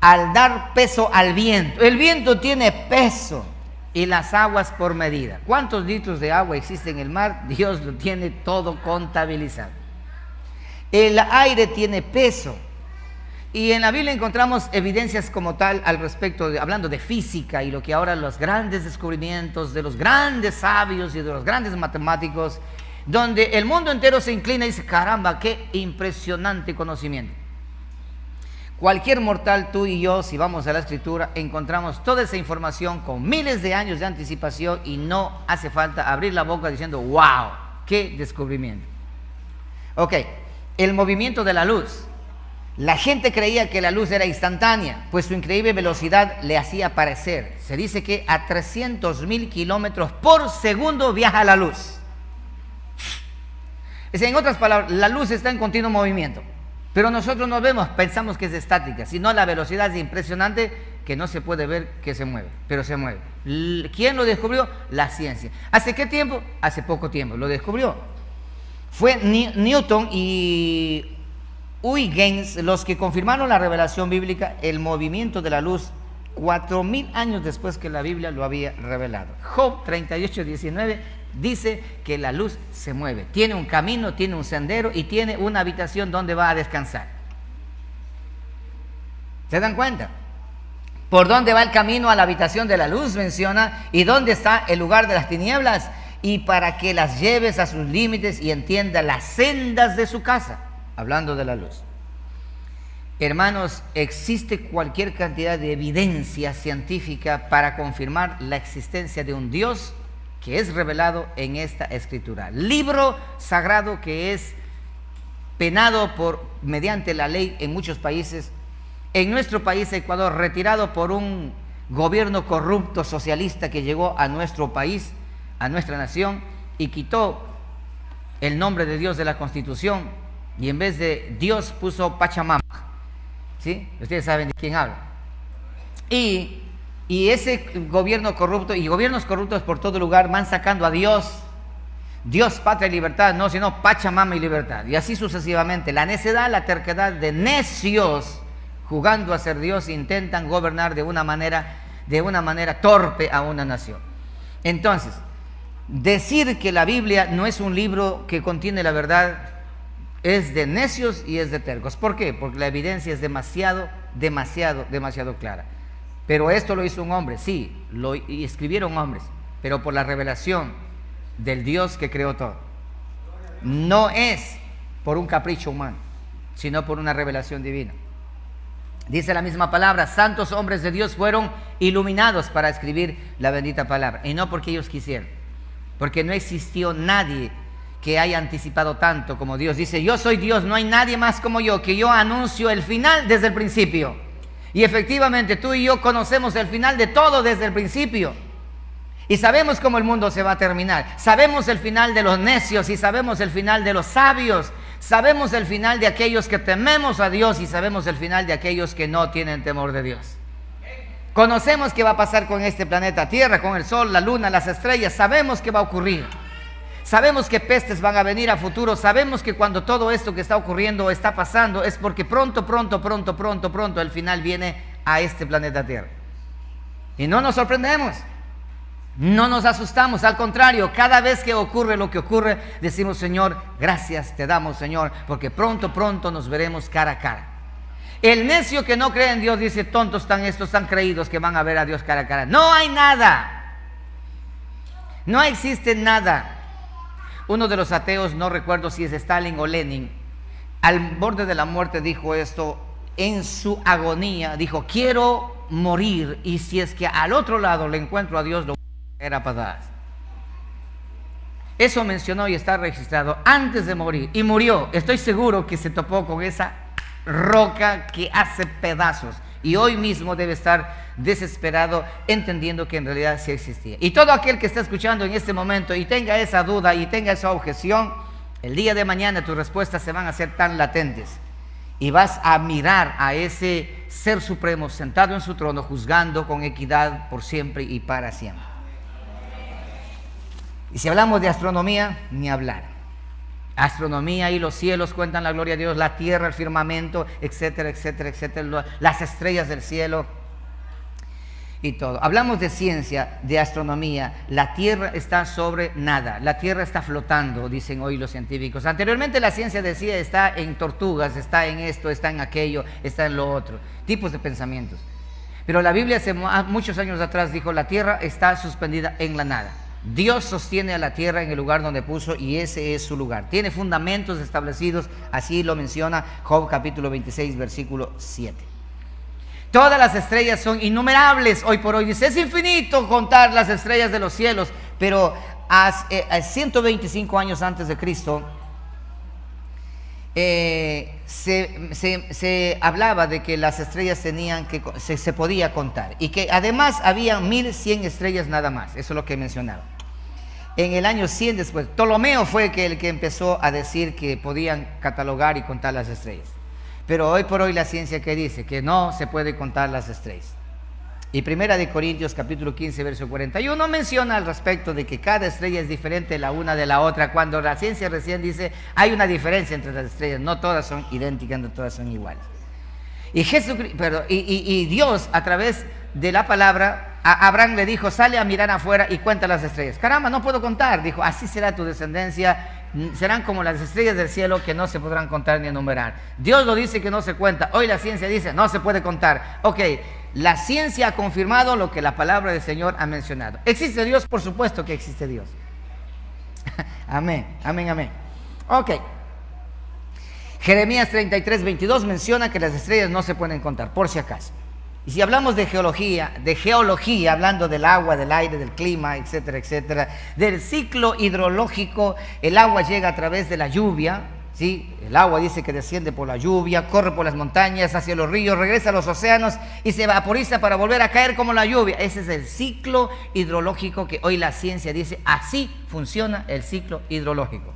Al dar peso al viento. El viento tiene peso. Y las aguas por medida. ¿Cuántos litros de agua existe en el mar? Dios lo tiene todo contabilizado. El aire tiene peso. Y en la Biblia encontramos evidencias como tal al respecto, hablando de física y lo que ahora los grandes descubrimientos de los grandes sabios y de los grandes matemáticos, donde el mundo entero se inclina y dice, caramba, qué impresionante conocimiento. Cualquier mortal, tú y yo, si vamos a la Escritura, encontramos toda esa información con miles de años de anticipación y no hace falta abrir la boca diciendo, wow, qué descubrimiento. Ok, el movimiento de la luz. La gente creía que la luz era instantánea, pues su increíble velocidad le hacía parecer. Se dice que a 300,000 kilómetros por segundo viaja la luz. Es decir, en otras palabras, la luz está en continuo movimiento. Pero nosotros no vemos, pensamos que es estática, sino la velocidad es impresionante que no se puede ver que se mueve, pero se mueve. ¿Quién lo descubrió? La ciencia. ¿Hace qué tiempo? Hace poco tiempo, lo descubrió. Fue Newton y Huygens los que confirmaron la revelación bíblica, el movimiento de la luz, 4,000 años después que la Biblia lo había revelado. Job 38:19 dice que la luz se mueve, tiene un camino, tiene un sendero y tiene una habitación donde va a descansar. ¿Se dan cuenta? ¿Por dónde va el camino a la habitación de la luz? Menciona. ¿Y dónde está el lugar de las tinieblas? Y para que las lleves a sus límites y entienda las sendas de su casa. Hablando de la luz. Hermanos, existe cualquier cantidad de evidencia científica para confirmar la existencia de un Dios que es revelado en esta escritura. Libro sagrado que es penado mediante la ley en muchos países. En nuestro país, Ecuador, retirado por un gobierno corrupto socialista que llegó a nuestro país, a nuestra nación, y quitó el nombre de Dios de la Constitución, y en vez de Dios puso Pachamama. ¿Sí? Ustedes saben de quién hablo. Y ese gobierno corrupto y gobiernos corruptos por todo lugar van sacando a Dios, patria y libertad, no, sino Pachamama y libertad. Y así sucesivamente. La necedad, la terquedad de necios, jugando a ser Dios, intentan gobernar de una manera torpe a una nación. Entonces, decir que la Biblia no es un libro que contiene la verdad es de necios y es de tercos. ¿Por qué? Porque la evidencia es demasiado clara. Pero esto lo hizo un hombre, sí, lo escribieron hombres, pero por la revelación del Dios que creó todo. No es por un capricho humano, sino por una revelación divina. Dice la misma palabra, santos hombres de Dios fueron iluminados para escribir la bendita palabra, y no porque ellos quisieron, porque no existió nadie que haya anticipado tanto como Dios. Dice, yo soy Dios, no hay nadie más como yo, que yo anuncio el final desde el principio. Y efectivamente tú y yo conocemos el final de todo desde el principio. Y sabemos cómo el mundo se va a terminar. Sabemos el final de los necios y sabemos el final de los sabios. Sabemos el final de aquellos que tememos a Dios y sabemos el final de aquellos que no tienen temor de Dios. Conocemos qué va a pasar con este planeta Tierra, con el sol, la luna, las estrellas. Sabemos qué va a ocurrir. Sabemos que pestes van a venir a futuro. Sabemos que cuando todo esto que está ocurriendo o está pasando es porque pronto el final viene a este planeta Tierra. Y no nos sorprendemos, no nos asustamos. Al contrario, cada vez que ocurre lo que ocurre, decimos, Señor, gracias te damos, Señor, porque pronto nos veremos cara a cara. El necio que no cree en Dios dice, tontos están estos tan creídos que van a ver a Dios cara a cara. No hay nada. No existe nada. Uno de los ateos, no recuerdo si es Stalin o Lenin, al borde de la muerte dijo esto, en su agonía, dijo, quiero morir, y si es que al otro lado le encuentro a Dios, lo voy a caer a patadas. Eso mencionó y está registrado antes de morir, y murió. Estoy seguro que se topó con esa roca que hace pedazos, y hoy mismo debe estar desesperado, entendiendo que en realidad sí existía. Y todo aquel que está escuchando en este momento y tenga esa duda y tenga esa objeción, el día de mañana tus respuestas se van a hacer tan latentes, y vas a mirar a ese Ser Supremo sentado en su trono, juzgando con equidad por siempre y para siempre. Y si hablamos de astronomía, ni hablar. Astronomía y los cielos cuentan la gloria de Dios, la tierra, el firmamento, etcétera, etcétera, etcétera, las estrellas del cielo y todo. Hablamos de ciencia, de astronomía. La tierra está sobre nada, la tierra está flotando, dicen hoy los científicos. Anteriormente la ciencia decía, está en tortugas, está en esto, está en aquello, está en lo otro, tipos de pensamientos. Pero la Biblia hace muchos años atrás dijo, la tierra está suspendida en la nada. Dios sostiene a la tierra en el lugar donde puso, y ese es su lugar. Tiene fundamentos establecidos, así lo menciona Job capítulo 26, versículo 7. Todas las estrellas son innumerables hoy por hoy. Dice, es infinito contar las estrellas de los cielos. Pero a 125 años antes de Cristo, se hablaba de que las estrellas se podía contar, y que además había 1100 estrellas nada más. Eso es lo que mencionaba. En el año 100 después, Ptolomeo fue el que empezó a decir que podían catalogar y contar las estrellas. Pero hoy por hoy la ciencia que dice que no se puede contar las estrellas. Y Primera de Corintios capítulo 15 verso 41 menciona al respecto de que cada estrella es diferente la una de la otra, cuando la ciencia recién dice hay una diferencia entre las estrellas, no todas son idénticas, no todas son iguales. Y Dios, a través de la palabra, a Abraham le dijo, sale a mirar afuera y cuenta las estrellas. Caramba, no puedo contar. Dijo, así será tu descendencia, serán como las estrellas del cielo, que no se podrán contar ni enumerar. Dios lo dice que no se cuenta. Hoy la ciencia dice, no se puede contar. Ok, la ciencia ha confirmado lo que la palabra del Señor ha mencionado. ¿Existe Dios? Por supuesto que existe Dios. Amén, amén, amén. Ok. Jeremías 33, 22 menciona que las estrellas no se pueden contar, por si acaso. Y si hablamos de geología, hablando del agua, del aire, del clima, etcétera, etcétera, del ciclo hidrológico, el agua llega a través de la lluvia, ¿sí? El agua dice que desciende por la lluvia, corre por las montañas, hacia los ríos, regresa a los océanos y se vaporiza para volver a caer como la lluvia. Ese es el ciclo hidrológico que hoy la ciencia dice, así funciona el ciclo hidrológico.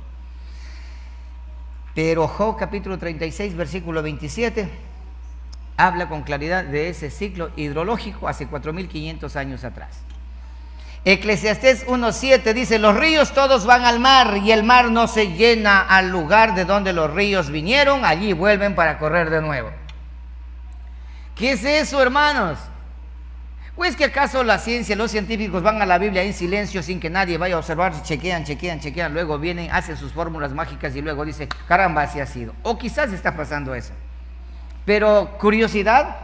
Pero Job capítulo 36, versículo 27, habla con claridad de ese ciclo hidrológico hace 4500 años atrás. Eclesiastés 1:7 dice, los ríos todos van al mar, y el mar no se llena al lugar de donde los ríos vinieron, allí vuelven para correr de nuevo. ¿Qué es eso, hermanos? Pues que acaso la ciencia, los científicos van a la Biblia en silencio sin que nadie vaya a observar, chequean, luego vienen, hacen sus fórmulas mágicas y luego dicen, caramba, así ha sido. O quizás está pasando eso. Pero curiosidad,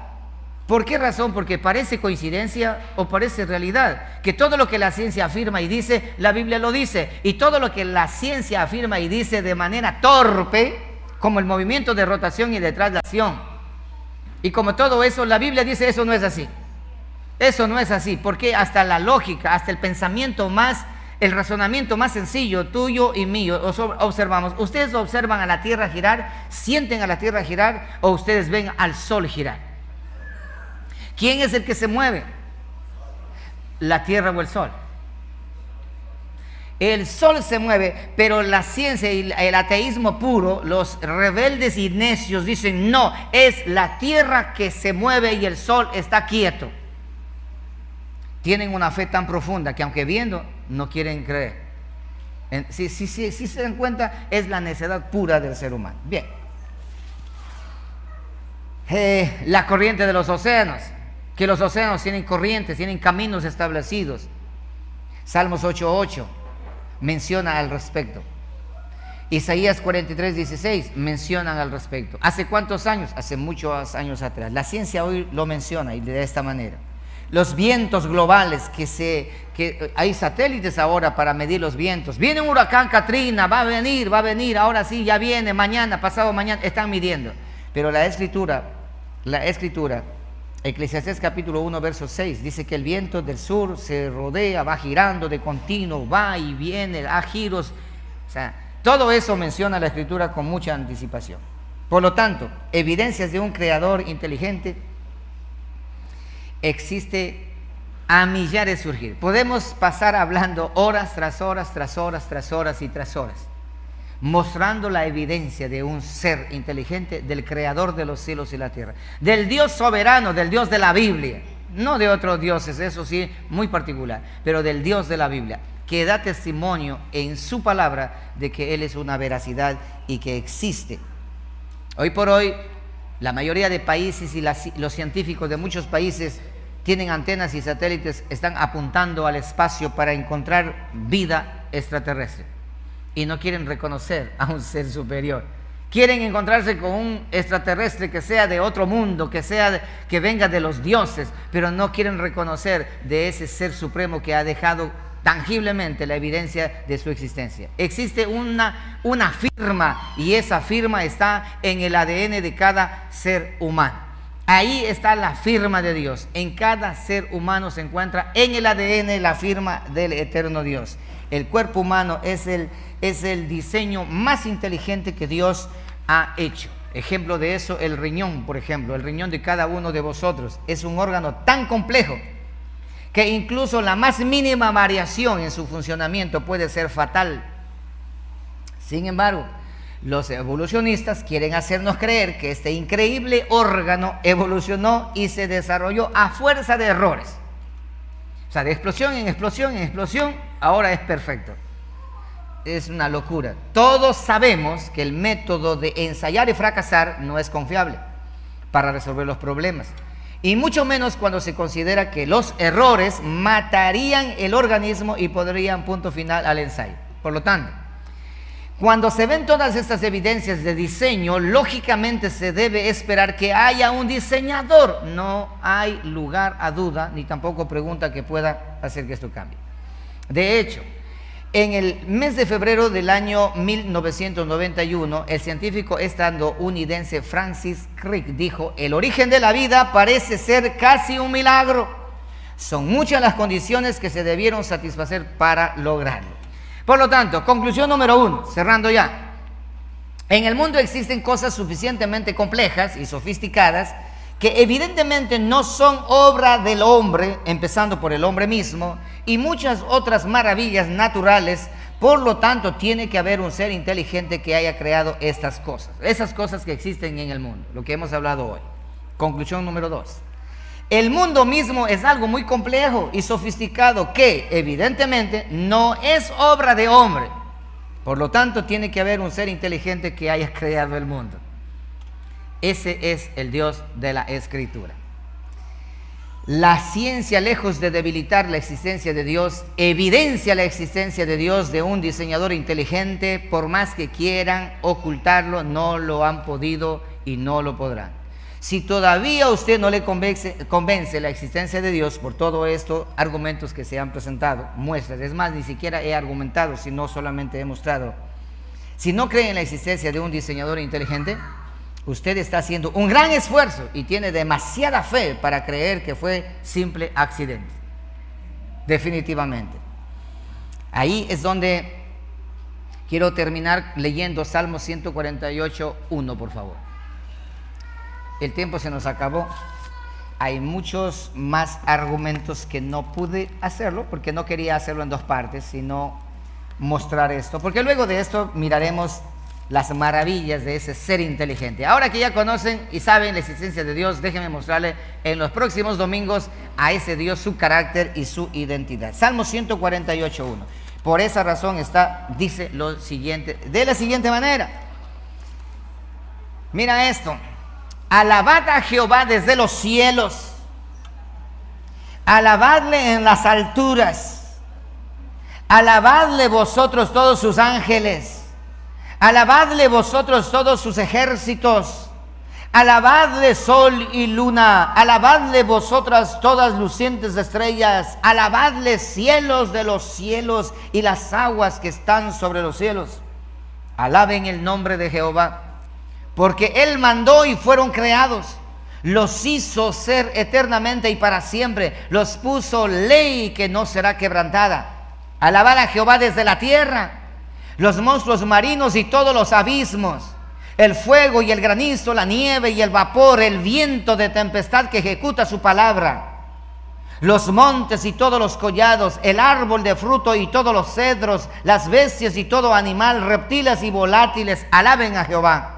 ¿por qué razón? Porque parece coincidencia o parece realidad. Que todo lo que la ciencia afirma y dice, la Biblia lo dice. Y todo lo que la ciencia afirma y dice de manera torpe, como el movimiento de rotación y de traslación, y como todo eso, la Biblia dice, eso no es así. Eso no es así, porque hasta la lógica, hasta el pensamiento más, el razonamiento más sencillo, tuyo y mío, observamos. ¿Ustedes observan a la Tierra girar, sienten a la Tierra girar, o ustedes ven al Sol girar? ¿Quién es el que se mueve? ¿La Tierra o el Sol? El Sol se mueve, pero la ciencia y el ateísmo puro, los rebeldes y necios dicen, no, es la Tierra que se mueve y el Sol está quieto. Tienen una fe tan profunda que aunque viendo, no quieren creer. Si se dan cuenta, es la necedad pura del ser humano. Bien. La corriente de los océanos, que los océanos tienen corrientes, tienen caminos establecidos. Salmos 8:8 menciona al respecto. Isaías 43:16 mencionan al respecto. ¿Hace cuántos años? Hace muchos años atrás. La ciencia hoy lo menciona y de esta manera. los vientos globales, que hay satélites ahora para medir los vientos. Viene un huracán Katrina, va a venir, ahora sí, ya viene, mañana, pasado mañana, están midiendo. Pero la escritura, Eclesiastés capítulo 1, verso 6, dice que el viento del sur se rodea, va girando de continuo, va y viene, da giros. O sea, todo eso menciona la escritura con mucha anticipación. Por lo tanto, evidencias de un creador inteligente existe a millares surgir. Podemos pasar hablando horas tras horas, mostrando la evidencia de un ser inteligente, del creador de los cielos y la tierra, del Dios soberano, del Dios de la Biblia, no de otros dioses, eso sí, muy particular, pero del Dios de la Biblia, que da testimonio en su palabra de que Él es una veracidad y que existe. Hoy por hoy, la mayoría de países y los científicos de muchos países tienen antenas y satélites, están apuntando al espacio para encontrar vida extraterrestre. Y no quieren reconocer a un ser superior. Quieren encontrarse con un extraterrestre que sea de otro mundo, que venga de los dioses, pero no quieren reconocer de ese ser supremo que ha dejado tangiblemente la evidencia de su existencia. Existe una firma, y esa firma está en el ADN de cada ser humano. Ahí está la firma de Dios. En cada ser humano se encuentra en el ADN la firma del eterno Dios. El cuerpo humano es el diseño más inteligente que Dios ha hecho. Ejemplo de eso, el riñón, por ejemplo. El riñón de cada uno de vosotros es un órgano tan complejo que incluso la más mínima variación en su funcionamiento puede ser fatal. Sin embargo, los evolucionistas quieren hacernos creer que este increíble órgano evolucionó y se desarrolló a fuerza de errores. O sea, de explosión en explosión, ahora es perfecto. Es una locura. Todos sabemos que el método de ensayar y fracasar no es confiable para resolver los problemas. Y mucho menos cuando se considera que los errores matarían el organismo y pondrían punto final al ensayo. Por lo tanto, cuando se ven todas estas evidencias de diseño, lógicamente se debe esperar que haya un diseñador. No hay lugar a duda, ni tampoco pregunta que pueda hacer que esto cambie. De hecho, en el mes de febrero del año 1991, el científico estadounidense Francis Crick dijo: el origen de la vida parece ser casi un milagro. Son muchas las condiciones que se debieron satisfacer para lograrlo. Por lo tanto, conclusión número 1, cerrando ya. En el mundo existen cosas suficientemente complejas y sofisticadas que evidentemente no son obra del hombre, empezando por el hombre mismo, y muchas otras maravillas naturales. Por lo tanto, tiene que haber un ser inteligente que haya creado estas cosas, esas cosas que existen en el mundo, lo que hemos hablado hoy. Conclusión número 2. El mundo mismo es algo muy complejo y sofisticado que evidentemente no es obra de hombre. Por lo tanto, tiene que haber un ser inteligente que haya creado el mundo. Ese es el Dios de la Escritura. La ciencia, lejos de debilitar la existencia de Dios, evidencia la existencia de Dios, de un diseñador inteligente. Por más que quieran ocultarlo, no lo han podido y no lo podrán. Si todavía a usted no le convence la existencia de Dios por todo esto, argumentos que se han presentado, muestras, es más, ni siquiera he argumentado, sino solamente he mostrado. Si no cree en la existencia de un diseñador inteligente, usted está haciendo un gran esfuerzo y tiene demasiada fe para creer que fue simple accidente. Definitivamente. Ahí es donde quiero terminar leyendo Salmo 148:1, por favor. El tiempo se nos acabó. Hay muchos más argumentos que no pude hacerlo porque no quería hacerlo en dos partes, sino mostrar esto. Porque luego de esto miraremos las maravillas de ese ser inteligente. Ahora que ya conocen y saben la existencia de Dios, déjenme mostrarle en los próximos domingos a ese Dios su carácter y su identidad. Salmo 148:1. Por esa razón dice lo siguiente, de la siguiente manera. Mira esto. Alabad a Jehová desde los cielos, alabadle en las alturas, alabadle vosotros todos sus ángeles, alabadle vosotros todos sus ejércitos, Alabadle sol y luna, alabadle vosotras todas lucientes estrellas, alabadle cielos de los cielos y las aguas que están sobre los cielos. Alaben el nombre de Jehová, porque Él mandó y fueron creados. Los hizo ser eternamente y para siempre. Los puso ley que no será quebrantada. Alabad a Jehová desde la tierra, los monstruos marinos y todos los abismos, el fuego y el granizo, la nieve y el vapor, el viento de tempestad que ejecuta su palabra, los montes y todos los collados, el árbol de fruto y todos los cedros, las bestias y todo animal, reptiles y volátiles, alaben a Jehová.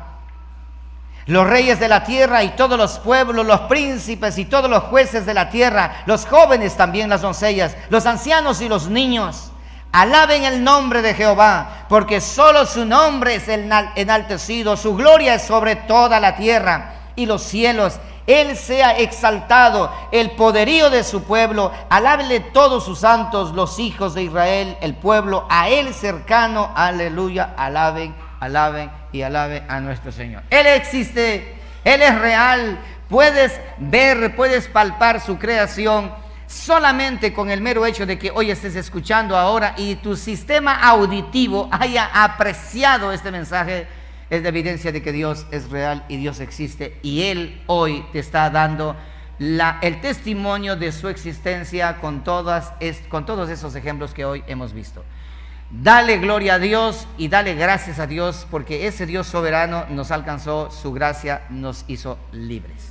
Los reyes de la tierra y todos los pueblos, los príncipes y todos los jueces de la tierra, los jóvenes también, las doncellas, los ancianos y los niños, alaben el nombre de Jehová, porque solo su nombre es enaltecido, su gloria es sobre toda la tierra y los cielos. Él sea exaltado, el poderío de su pueblo, alábenle todos sus santos, los hijos de Israel, el pueblo a Él cercano, aleluya, alaben, alaben y alaben a nuestro Señor. Él existe, Él es real, puedes ver, puedes palpar su creación solamente con el mero hecho de que hoy estés escuchando ahora y tu sistema auditivo haya apreciado este mensaje. Es la evidencia de que Dios es real y Dios existe, y Él hoy te está dando el testimonio de su existencia con todos esos ejemplos que hoy hemos visto. Dale gloria a Dios y dale gracias a Dios, porque ese Dios soberano nos alcanzó, su gracia nos hizo libres.